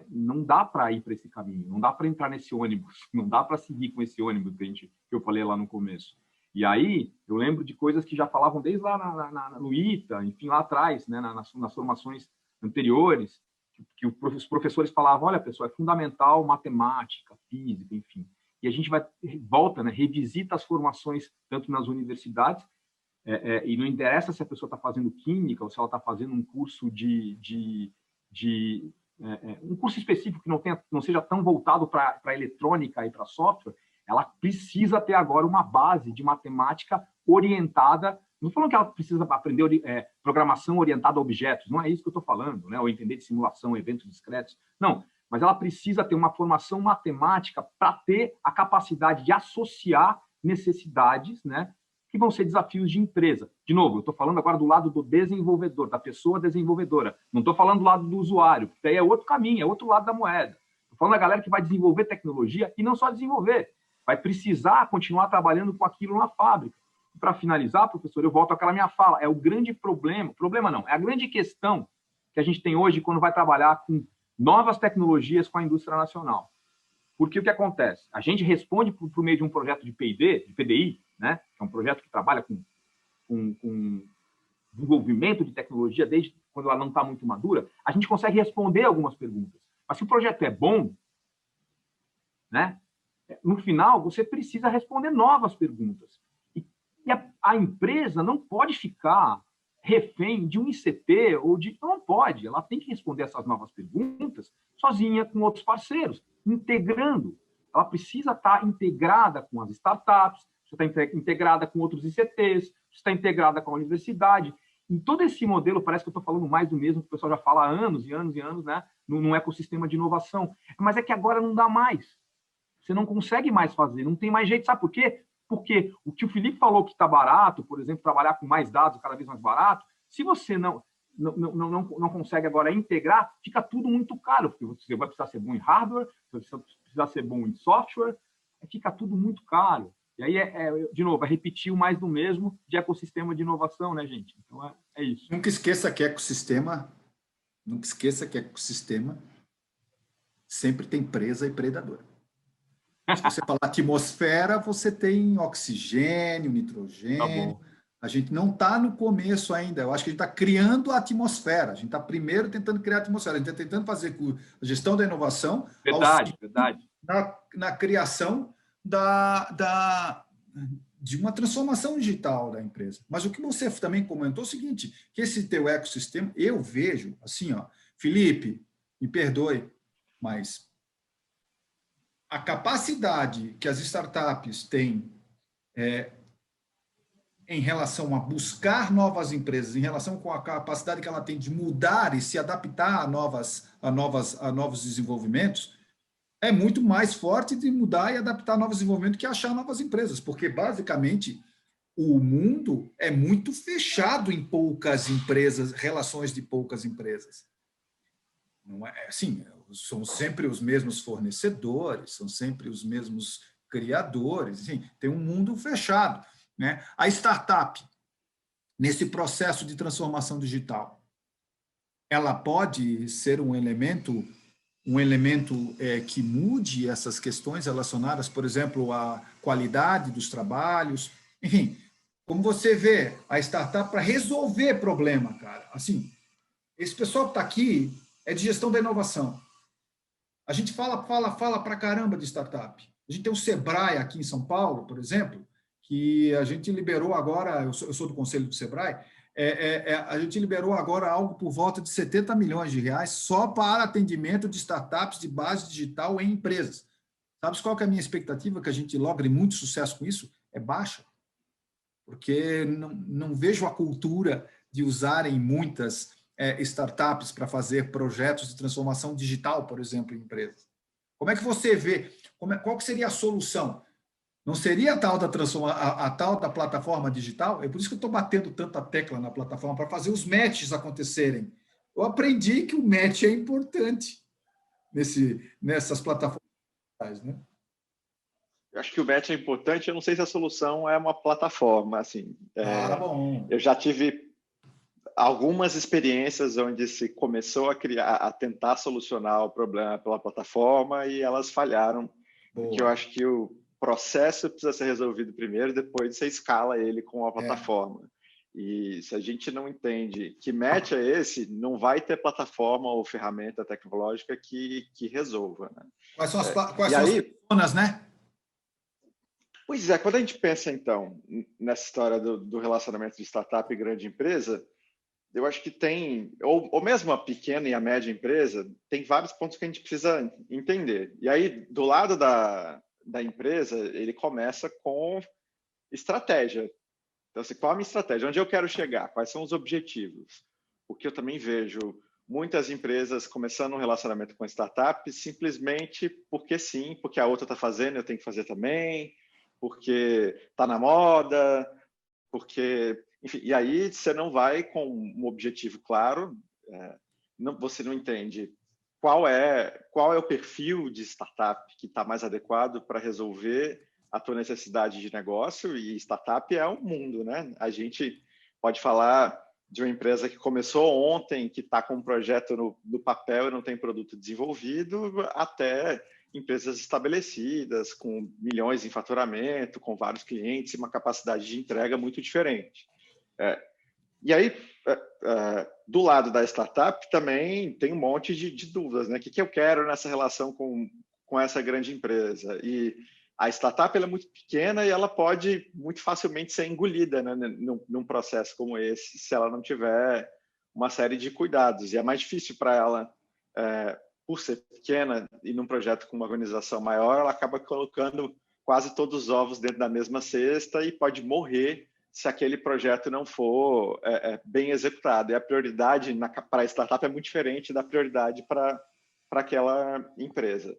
não dá para ir para esse caminho, não dá para entrar nesse ônibus, não dá para seguir com esse ônibus que eu falei lá no começo. E aí, eu lembro de coisas que já falavam desde lá no ITA, enfim, lá atrás, né, nas formações anteriores, que os professores falavam, olha, pessoal, é fundamental matemática, física, enfim. E a gente volta, né, revisita as formações, tanto nas universidades, e não interessa se a pessoa está fazendo química ou se ela está fazendo um curso um curso específico que não seja tão voltado para eletrônica e para software, ela precisa ter agora uma base de matemática orientada. Não estou falando que ela precisa aprender programação orientada a objetos, não é isso que eu estou falando, né? Ou entender de simulação, eventos discretos. Não, mas ela precisa ter uma formação matemática para ter a capacidade de associar necessidades, né, que vão ser desafios de empresa. De novo, eu estou falando agora do lado do desenvolvedor, da pessoa desenvolvedora. Não estou falando do lado do usuário, porque aí é outro caminho, é outro lado da moeda. Estou falando da galera que vai desenvolver tecnologia e não só desenvolver, vai precisar continuar trabalhando com aquilo na fábrica. Para finalizar, professor, eu volto àquela minha fala, é o grande problema não, é a grande questão que a gente tem hoje quando vai trabalhar com novas tecnologias com a indústria nacional. Porque o que acontece? A gente responde por meio de um projeto de P&D, de PDI, né? Que é um projeto que trabalha com desenvolvimento de tecnologia desde quando ela não está muito madura, a gente consegue responder algumas perguntas. Mas se o projeto é bom, né? No final, você precisa responder novas perguntas. E a empresa não pode ficar refém de um ICT ou de... Não pode. Ela tem que responder essas novas perguntas sozinha, com outros parceiros, integrando. Ela precisa estar integrada com as startups, está integrada com outros ICTs, está integrada com a universidade. Em todo esse modelo, parece que eu estou falando mais do mesmo que o pessoal já fala há anos e anos e anos, né? Num ecossistema de inovação. Mas é que agora não dá mais. Você não consegue mais fazer, não tem mais jeito. Sabe por quê? Porque o que o Felipe falou que está barato, por exemplo, trabalhar com mais dados cada vez mais barato, se você não consegue agora integrar, fica tudo muito caro, porque você vai precisar ser bom em hardware, você vai precisar ser bom em software, fica tudo muito caro. E aí, de novo, é repetir o mais do mesmo de ecossistema de inovação, né, gente? Então, é isso. Nunca esqueça que ecossistema sempre tem presa e predador. Se você falar atmosfera, você tem oxigênio, nitrogênio. Tá bom. A gente não está no começo ainda. Eu acho que a gente está criando a atmosfera. A gente está primeiro tentando criar a atmosfera. A gente está tentando fazer com a gestão da inovação Verdade. na criação de uma transformação digital da empresa. Mas o que você também comentou é o seguinte, que esse teu ecossistema, eu vejo, assim, ó, Felipe, me perdoe, mas a capacidade que as startups têm em relação a buscar novas empresas, em relação com a capacidade que ela tem de mudar e se adaptar a novos desenvolvimentos, é muito mais forte de mudar e adaptar novos desenvolvimentos que achar novas empresas, porque, basicamente, o mundo é muito fechado em poucas empresas, relações de poucas empresas. Não é assim, são sempre os mesmos fornecedores, são sempre os mesmos criadores, enfim, tem um mundo fechado, né? A startup, nesse processo de transformação digital, ela pode ser um elemento que mude essas questões relacionadas, por exemplo, à qualidade dos trabalhos, enfim, como você vê, a startup para resolver problema, cara, assim, esse pessoal que está aqui é de gestão da inovação. A gente fala pra caramba de startup. A gente tem o Sebrae aqui em São Paulo, por exemplo, que a gente liberou agora, eu sou do conselho do Sebrae, a gente liberou agora algo por volta de 70 milhões de reais só para atendimento de startups de base digital em empresas. Sabe qual que é a minha expectativa? Que a gente logre muito sucesso com isso? É baixa. Porque não vejo a cultura de usarem muitas startups para fazer projetos de transformação digital, por exemplo, em empresas. Como é que você vê? Qual que seria a solução? Não seria a tal da plataforma digital? É por isso que eu estou batendo tanta tecla na plataforma, para fazer os matches acontecerem. Eu aprendi que o match é importante nessas plataformas digitais, né? Eu acho que o match é importante, eu não sei se a solução é uma plataforma. Assim, bom. Eu já tive algumas experiências onde se começou a tentar solucionar o problema pela plataforma e elas falharam. Boa. Porque eu acho que o processo precisa ser resolvido primeiro, depois você escala ele com a plataforma. E se a gente não entende que match é esse, não vai ter plataforma ou ferramenta tecnológica que resolva. Né? Quais são as personas, né? Pois é, quando a gente pensa, então, nessa história do relacionamento de startup e grande empresa, eu acho que tem, ou mesmo a pequena e a média empresa, tem vários pontos que a gente precisa entender. E aí, do lado da empresa, ele começa com estratégia. Então, assim, qual a minha estratégia? Onde eu quero chegar? Quais são os objetivos? Porque eu também vejo muitas empresas começando um relacionamento com startup simplesmente porque sim, porque a outra está fazendo, eu tenho que fazer também, porque está na moda, porque... Enfim, e aí você não vai com um objetivo claro, você não entende qual é o perfil de startup que está mais adequado para resolver a tua necessidade de negócio, e startup é um mundo, né? A gente pode falar de uma empresa que começou ontem, que está com um projeto no papel e não tem produto desenvolvido, até empresas estabelecidas, com milhões em faturamento, com vários clientes e uma capacidade de entrega muito diferente. E aí, do lado da startup, também tem um monte de dúvidas, né? O que eu quero nessa relação com essa grande empresa? E a startup ela é muito pequena e ela pode muito facilmente ser engolida, né, num processo como esse, se ela não tiver uma série de cuidados. E é mais difícil para ela, por ser pequena e num projeto com uma organização maior, ela acaba colocando quase todos os ovos dentro da mesma cesta e pode morrer se aquele projeto não for bem executado. E a prioridade para a startup é muito diferente da prioridade para aquela empresa.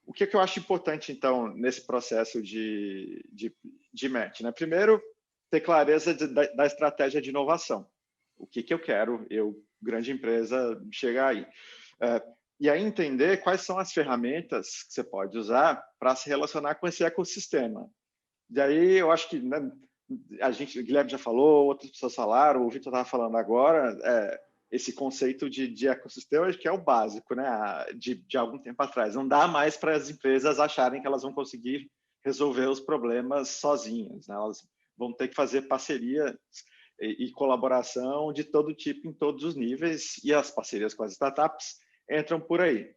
O que eu acho importante, então, nesse processo de match? Né? Primeiro, ter clareza da estratégia de inovação. O que eu quero, grande empresa, chegar aí. E aí entender quais são as ferramentas que você pode usar para se relacionar com esse ecossistema. E aí eu acho que, né, o Guilherme já falou, outras pessoas falaram, o Vitor estava falando agora, esse conceito de ecossistema, que é o básico, né, de algum tempo atrás. Não dá mais para as empresas acharem que elas vão conseguir resolver os problemas sozinhas, né? Elas vão ter que fazer parceria e colaboração de todo tipo, em todos os níveis, e as parcerias com as startups entram por aí.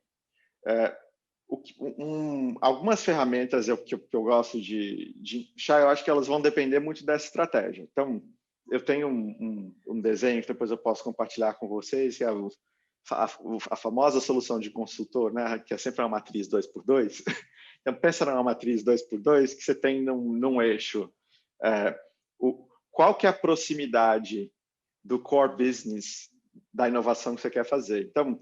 Algumas ferramentas que eu gosto de puxar, eu acho que elas vão depender muito dessa estratégia. Então, eu tenho um desenho que depois eu posso compartilhar com vocês, que é a famosa solução de consultor, né, que é sempre uma matriz 2x2. Então, pensa numa matriz 2x2 que você tem num eixo. Qual que é a proximidade do core business da inovação que você quer fazer? Então,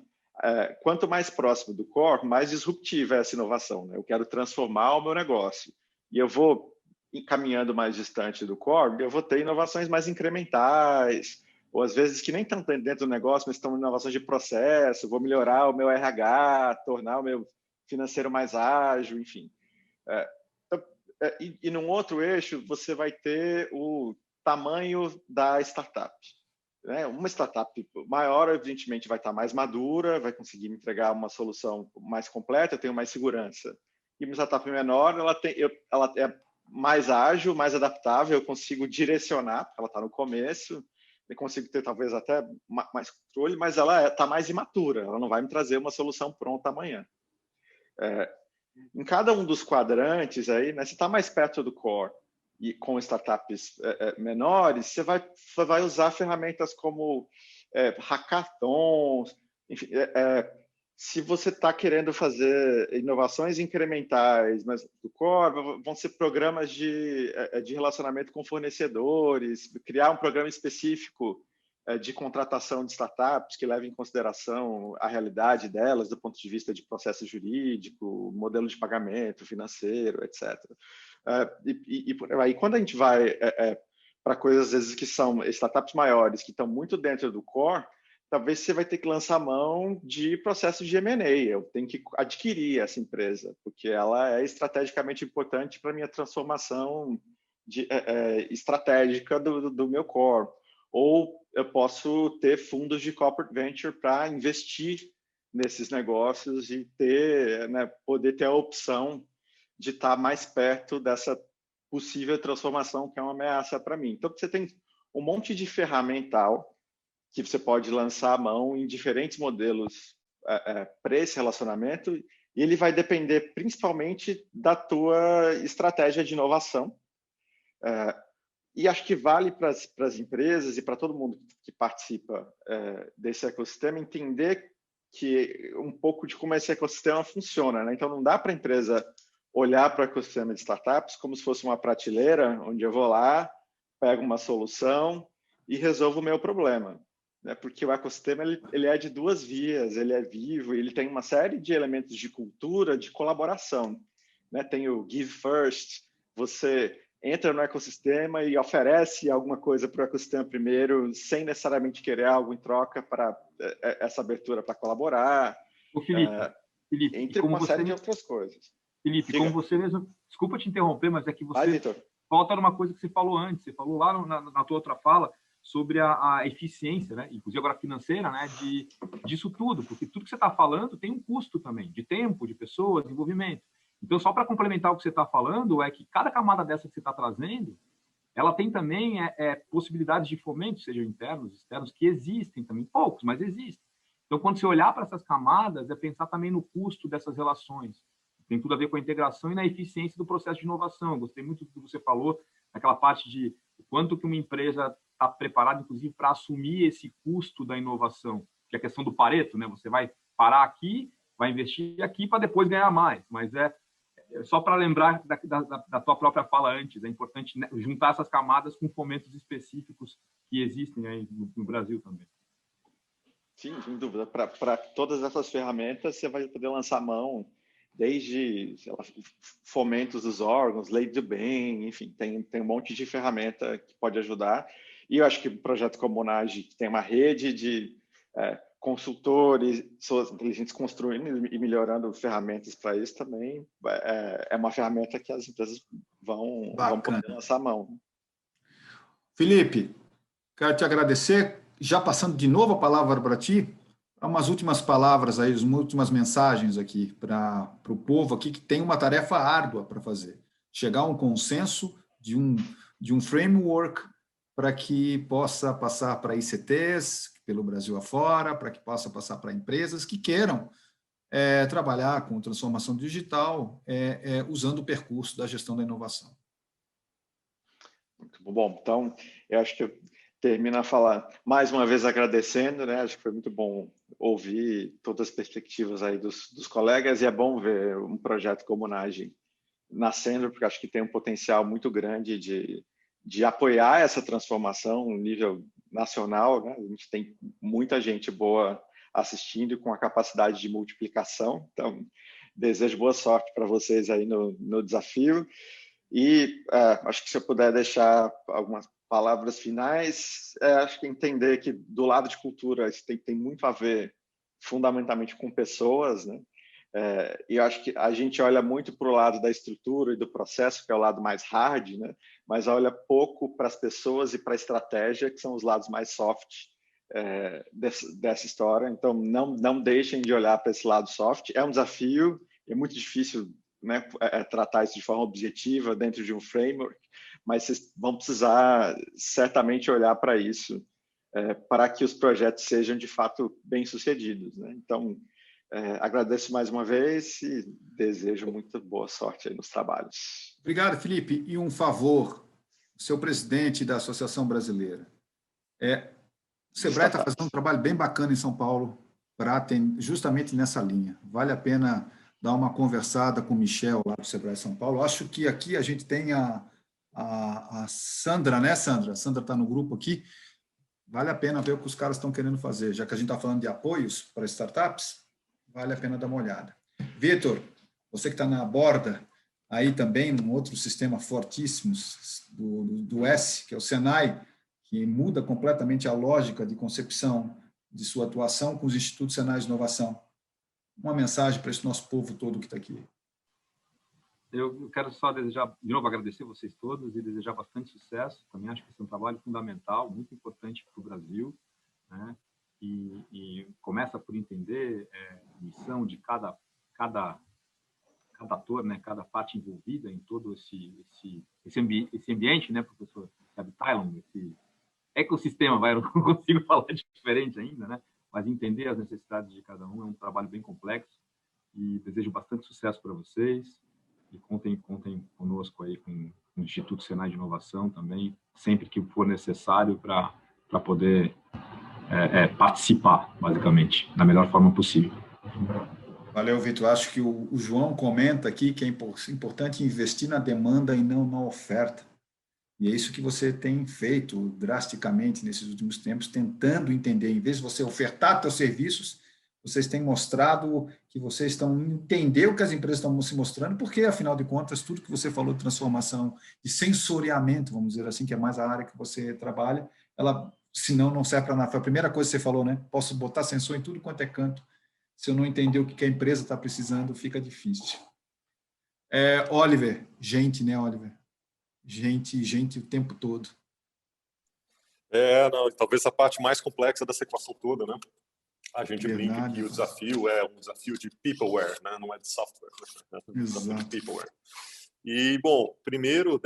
quanto mais próximo do core, mais disruptiva é essa inovação, né? Eu quero transformar o meu negócio. E eu vou encaminhando mais distante do core, eu vou ter inovações mais incrementais, ou às vezes que nem estão dentro do negócio, mas estão inovações de processo, vou melhorar o meu RH, tornar o meu financeiro mais ágil, enfim. E num outro eixo, você vai ter o tamanho da startup. Uma startup maior, evidentemente, vai estar mais madura, vai conseguir me entregar uma solução mais completa, eu tenho mais segurança. E uma startup menor, ela é mais ágil, mais adaptável, eu consigo direcionar, porque ela está no começo, eu consigo ter talvez até mais controle, mas ela está mais imatura, ela não vai me trazer uma solução pronta amanhã. Em cada um dos quadrantes, aí, né, você está mais perto do core, e com startups menores, você vai usar ferramentas como hackathons, enfim, se você está querendo fazer inovações incrementais, mas do core, vão ser programas de relacionamento com fornecedores, criar um programa específico de contratação de startups que leve em consideração a realidade delas do ponto de vista de processo jurídico, modelo de pagamento financeiro, etc. E aí, quando a gente vai para coisas, às vezes, que são startups maiores, que estão muito dentro do core, talvez você vai ter que lançar mão de processos de M&A. Eu tenho que adquirir essa empresa, porque ela é estrategicamente importante para a minha transformação estratégica do meu core. Ou eu posso ter fundos de corporate venture para investir nesses negócios e poder ter a opção de estar mais perto dessa possível transformação que é uma ameaça para mim. Então, você tem um monte de ferramental que você pode lançar a mão em diferentes modelos para esse relacionamento, e ele vai depender principalmente da tua estratégia de inovação. E acho que vale para as empresas e para todo mundo que participa desse ecossistema entender que um pouco de como esse ecossistema funciona, né? Então, não dá para a empresa olhar para o ecossistema de startups como se fosse uma prateleira onde eu vou lá, pego uma solução e resolvo o meu problema. Porque o ecossistema ele é de duas vias, ele é vivo, ele tem uma série de elementos de cultura, de colaboração. Tem o give first, você entra no ecossistema e oferece alguma coisa para o ecossistema primeiro, sem necessariamente querer algo em troca para essa abertura para colaborar. O Felipe, entre uma série de outras coisas. Felipe, como você mesmo... Desculpa te interromper, mas é que você... Vitor. Falta uma coisa que você falou antes. Você falou lá na tua outra fala sobre a eficiência, né? Inclusive agora financeira, né? Disso tudo, porque tudo que você está falando tem um custo também, de tempo, de pessoas, de envolvimento. Então, só para complementar o que você está falando, é que cada camada dessa que você está trazendo, ela tem também possibilidades de fomento, sejam internos, externos, que existem também, poucos, mas existem. Então, quando você olhar para essas camadas, é pensar também no custo dessas relações. Tem tudo a ver com a integração e na eficiência do processo de inovação. Eu gostei muito do que você falou, naquela parte de o quanto que uma empresa está preparada, inclusive, para assumir esse custo da inovação, que é a questão do Pareto, né? Você vai parar aqui, vai investir aqui para depois ganhar mais, mas só para lembrar da tua própria fala antes, é importante, né, juntar essas camadas com fomentos específicos que existem aí no Brasil também. Sim, sem dúvida. Para todas essas ferramentas, você vai poder lançar mão, desde, sei lá, fomentos dos órgãos, lei do bem, enfim, tem um monte de ferramenta que pode ajudar. E eu acho que o projeto Comunage, que tem uma rede de consultores, pessoas inteligentes construindo e melhorando ferramentas para isso também, é uma ferramenta que as empresas vão poder lançar a mão. Felipe, quero te agradecer. Já passando de novo a palavra para ti, umas últimas palavras aí, umas últimas mensagens aqui para o povo aqui que tem uma tarefa árdua para fazer. Chegar a um consenso de um framework para que possa passar para ICTs, pelo Brasil afora, para que possa passar para empresas que queiram trabalhar com transformação digital usando o percurso da gestão da inovação. Muito bom. Então, eu acho que eu termino a falar mais uma vez agradecendo, né? Acho que foi muito bom ouvir todas as perspectivas aí dos colegas e é bom ver um projeto como o Nage nascendo, porque acho que tem um potencial muito grande de apoiar essa transformação no nível nacional, né? A gente tem muita gente boa assistindo e com a capacidade de multiplicação. Então, desejo boa sorte para vocês aí no desafio. E acho que se eu puder deixar algumas palavras finais, acho que entender que do lado de cultura isso tem muito a ver fundamentalmente com pessoas, né? E eu acho que a gente olha muito para o lado da estrutura e do processo, que é o lado mais hard, né? Mas olha pouco para as pessoas e para a estratégia, que são os lados mais soft dessa história. Então, não deixem de olhar para esse lado soft. É um desafio, é muito difícil, né, tratar isso de forma objetiva dentro de um framework, mas vocês vão precisar certamente olhar para isso para que os projetos sejam de fato bem-sucedidos, né? Então, agradeço mais uma vez e desejo muita boa sorte aí nos trabalhos. Obrigado, Felipe. E um favor, seu presidente da Associação Brasileira. O Sebrae está fazendo um trabalho bem bacana em São Paulo, justamente nessa linha. Vale a pena dar uma conversada com o Michel lá do Sebrae São Paulo. Acho que aqui a gente tem a Sandra, né, Sandra? A Sandra está no grupo aqui. Vale a pena ver o que os caras estão querendo fazer. Já que a gente está falando de apoios para startups, vale a pena dar uma olhada. Vitor, você que está na borda, aí também, num outro sistema fortíssimo do S, que é o Senai, que muda completamente a lógica de concepção de sua atuação com os Institutos Senai de Inovação. Uma mensagem para esse nosso povo todo que está aqui. Eu quero só desejar, de novo, agradecer vocês todos e desejar bastante sucesso. Também acho que esse é um trabalho fundamental, muito importante para o Brasil, né? E começa por entender a missão de cada ator, né? Cada parte envolvida em todo esse ambiente, né, professor Tylon, esse ecossistema, eu não consigo falar diferente ainda, né? Mas entender as necessidades de cada um é um trabalho bem complexo e desejo bastante sucesso para vocês e contem conosco aí com o Instituto Senai de Inovação também, sempre que for necessário para poder participar, basicamente, da melhor forma possível. Valeu, Vitor. Acho que o João comenta aqui que é importante investir na demanda e não na oferta. E é isso que você tem feito drasticamente nesses últimos tempos, tentando entender. Em vez de você ofertar seus serviços, vocês têm mostrado que vocês estão entendendo o que as empresas estão se mostrando, porque, afinal de contas, tudo que você falou de transformação, de sensoriamento, vamos dizer assim, que é mais a área que você trabalha, ela, senão, não serve para nada. Foi a primeira coisa que você falou, né? Posso botar sensor em tudo quanto é canto. Se eu não entender o que a empresa está precisando, fica difícil. Oliver, gente, né, Oliver? Gente o tempo todo. Não, talvez a parte mais complexa dessa equação toda, né? A gente brinca que o desafio é um desafio de peopleware, né? Não é de software, né? É um desafio de peopleware. E, bom, primeiro,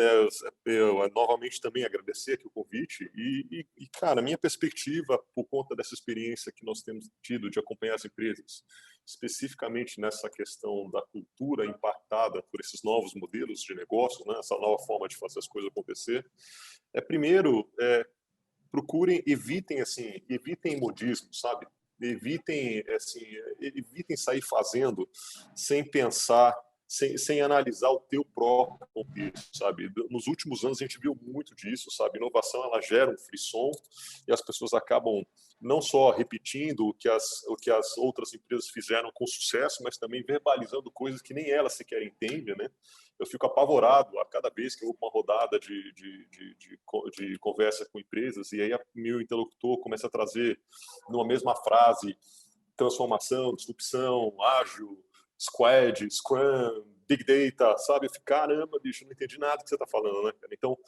eu novamente também agradecer aqui o convite e, cara, a minha perspectiva, por conta dessa experiência que nós temos tido de acompanhar as empresas, especificamente nessa questão da cultura impactada por esses novos modelos de negócio, né, essa nova forma de fazer as coisas acontecer, primeiro, evitem modismo, sabe? Evitem sair fazendo sem pensar, sem analisar o teu próprio contexto, sabe? Nos últimos anos a gente viu muito disso, sabe? Inovação, ela gera um frisson e as pessoas acabam não só repetindo o que as outras empresas fizeram com sucesso, mas também verbalizando coisas que nem elas sequer entendem, né? Eu fico apavorado a cada vez que eu vou para uma rodada de conversa com empresas e aí meu interlocutor começa a trazer numa mesma frase transformação, disrupção, ágil, squad, scrum, big data, sabe? Eu fico, caramba, bicho, não entendi nada que você está falando, né? Então,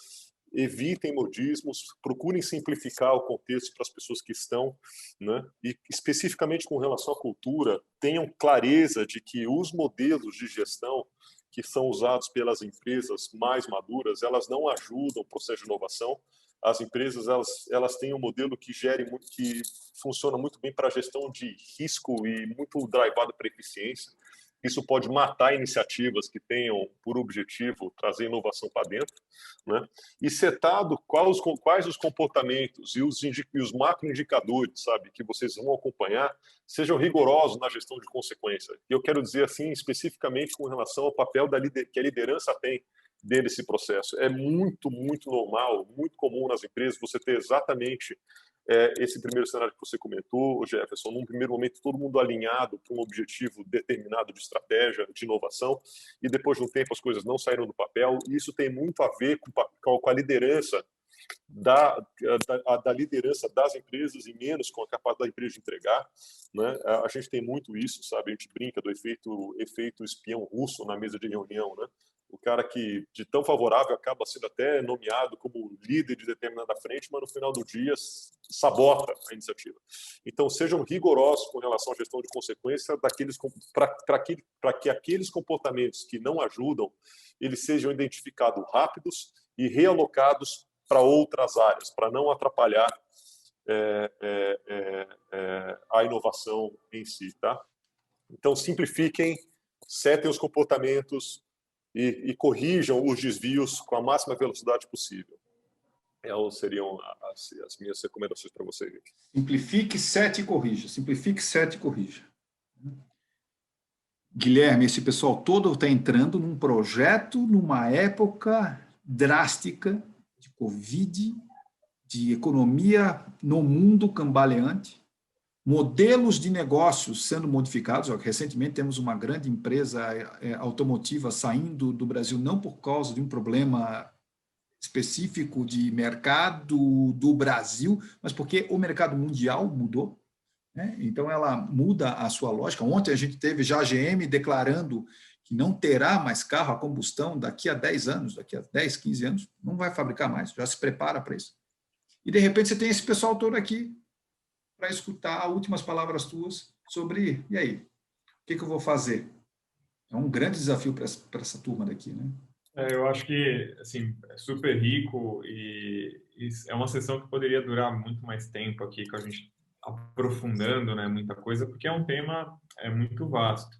evitem modismos, procurem simplificar o contexto para as pessoas que estão, né? E especificamente com relação à cultura, tenham clareza de que os modelos de gestão que são usados pelas empresas mais maduras, elas não ajudam o processo de inovação. As empresas elas têm um modelo que funciona muito bem para a gestão de risco e muito drivado para eficiência. Isso pode matar iniciativas que tenham por objetivo trazer inovação para dentro, né? E setado quais os comportamentos e os macroindicadores, sabe, que vocês vão acompanhar, sejam rigorosos na gestão de consequência. E eu quero dizer assim, especificamente com relação ao papel que a liderança tem desse processo. É muito, muito normal, muito comum nas empresas você ter exatamente esse primeiro cenário que você comentou, Jefferson, num primeiro momento todo mundo alinhado para um objetivo determinado de estratégia, de inovação, e depois de um tempo as coisas não saíram do papel, e isso tem muito a ver com a liderança da liderança das empresas e menos com a capacidade da empresa de entregar, né? A gente tem muito isso, sabe? A gente brinca do efeito espião russo na mesa de reunião, né? O cara que, de tão favorável, acaba sendo até nomeado como líder de determinada frente, mas no final do dia sabota a iniciativa. Então, sejam rigorosos com relação à gestão de consequência para que aqueles comportamentos que não ajudam, eles sejam identificados rápidos e realocados para outras áreas, para não atrapalhar a inovação em si, tá? Então, simplifiquem, setem os comportamentos e corrijam os desvios com a máxima velocidade possível. Seriam as minhas recomendações para vocês. Simplifique, sete e corrija. Simplifique, sete e corrija. Guilherme, esse pessoal todo está entrando num projeto, numa época drástica de Covid, de economia no mundo cambaleante, modelos de negócios sendo modificados. Recentemente temos uma grande empresa automotiva saindo do Brasil não por causa de um problema específico de mercado do Brasil, mas porque o mercado mundial mudou, né? Então ela muda a sua lógica. Ontem a gente teve já a GM declarando que não terá mais carro a combustão daqui a 10 anos, daqui a 10, 15 anos, não vai fabricar mais, já se prepara para isso. E de repente você tem esse pessoal todo aqui para escutar as últimas palavras tuas sobre, e aí, o que eu vou fazer? É um grande desafio para essa turma daqui, né? Eu acho que, assim, é super rico e é uma sessão que poderia durar muito mais tempo aqui, com a gente aprofundando, né, muita coisa, porque é um tema muito vasto.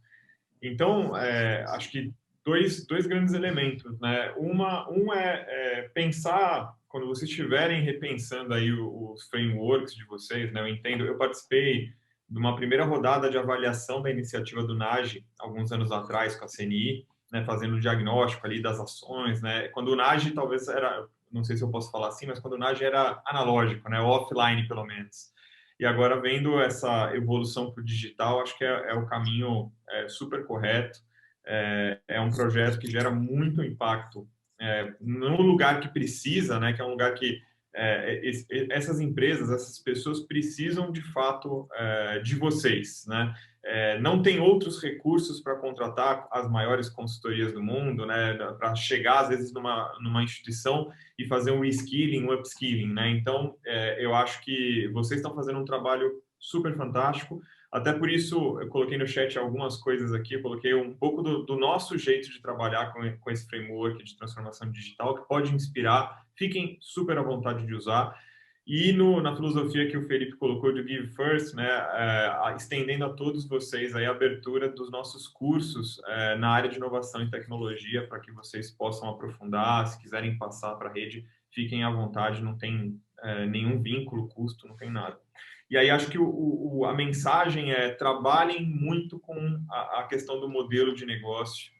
Então, acho que dois grandes elementos, né? Um é pensar, quando vocês estiverem repensando aí os frameworks de vocês, né? Eu participei de uma primeira rodada de avaliação da iniciativa do NAGE, alguns anos atrás, com a CNI, né, fazendo o diagnóstico ali das ações, né? Quando o NAGE talvez era, não sei se eu posso falar assim, mas quando o NAGE era analógico, né? Offline, pelo menos. E agora, vendo essa evolução para o digital, acho que é o caminho super correto. É um projeto que gera muito impacto no lugar que precisa, né? Que é um lugar que essas empresas, essas pessoas precisam, de fato, de vocês, né? não tem outros recursos para contratar as maiores consultorias do mundo, né, para chegar, às vezes, numa instituição e fazer um reskilling, um upskilling, né? Então, eu acho que vocês estão fazendo um trabalho super fantástico. Até por isso, eu coloquei no chat algumas coisas aqui, eu coloquei um pouco do nosso jeito de trabalhar com esse framework de transformação digital, que pode inspirar. Fiquem super à vontade de usar. E na filosofia que o Felipe colocou do Give First, né, estendendo a todos vocês aí a abertura dos nossos cursos na área de inovação e tecnologia, para que vocês possam aprofundar. Se quiserem passar para a rede, fiquem à vontade, não tem nenhum vínculo, custo, não tem nada. E aí acho que a mensagem é: trabalhem muito com a questão do modelo de negócio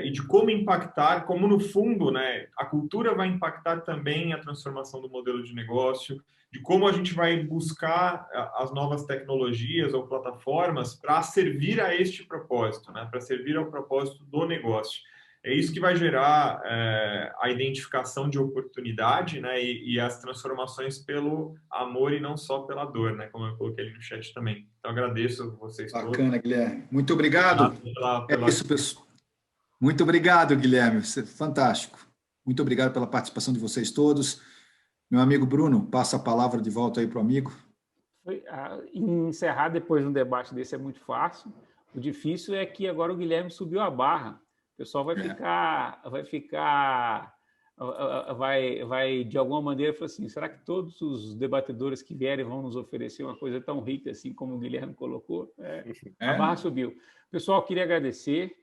e de como impactar, como no fundo, né, a cultura vai impactar também a transformação do modelo de negócio, de como a gente vai buscar as novas tecnologias ou plataformas para servir a este propósito, né, para servir ao propósito do negócio. É isso que vai gerar a identificação de oportunidade, né, e as transformações pelo amor e não só pela dor, né, como eu coloquei ali no chat também. Então, agradeço a vocês todos. Bacana, Guilherme. Muito obrigado. É isso, pessoal. Muito obrigado, Guilherme. Fantástico. Muito obrigado pela participação de vocês todos. Meu amigo Bruno, passa a palavra de volta aí para o amigo. Encerrar depois de um debate desse é muito fácil. O difícil é que agora o Guilherme subiu a barra. O pessoal vai de alguma maneira, falar assim: será que todos os debatedores que vierem vão nos oferecer uma coisa tão rica assim como o Guilherme colocou? A barra subiu. Pessoal, queria agradecer.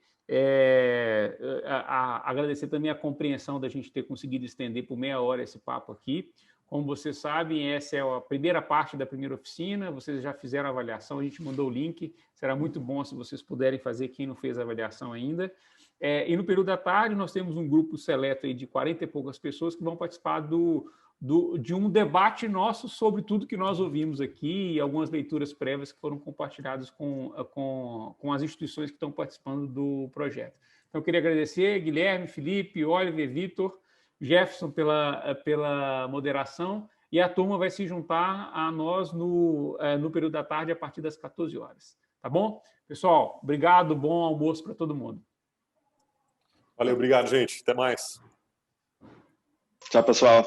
Agradecer também a compreensão da gente ter conseguido estender por meia hora esse papo aqui. Como vocês sabem, essa é a primeira parte da primeira oficina, vocês já fizeram a avaliação, a gente mandou o link, será muito bom se vocês puderem fazer, quem não fez a avaliação ainda. E no período da tarde nós temos um grupo seleto aí de 40 e poucas pessoas que vão participar de um debate nosso sobre tudo que nós ouvimos aqui e algumas leituras prévias que foram compartilhadas com as instituições que estão participando do projeto. Então, eu queria agradecer Guilherme, Felipe, Oliver, Vitor, Jefferson pela moderação, e a turma vai se juntar a nós no período da tarde a partir das 14 horas. Tá bom? Pessoal, obrigado, bom almoço para todo mundo. Valeu, obrigado, gente. Até mais. Tchau, pessoal.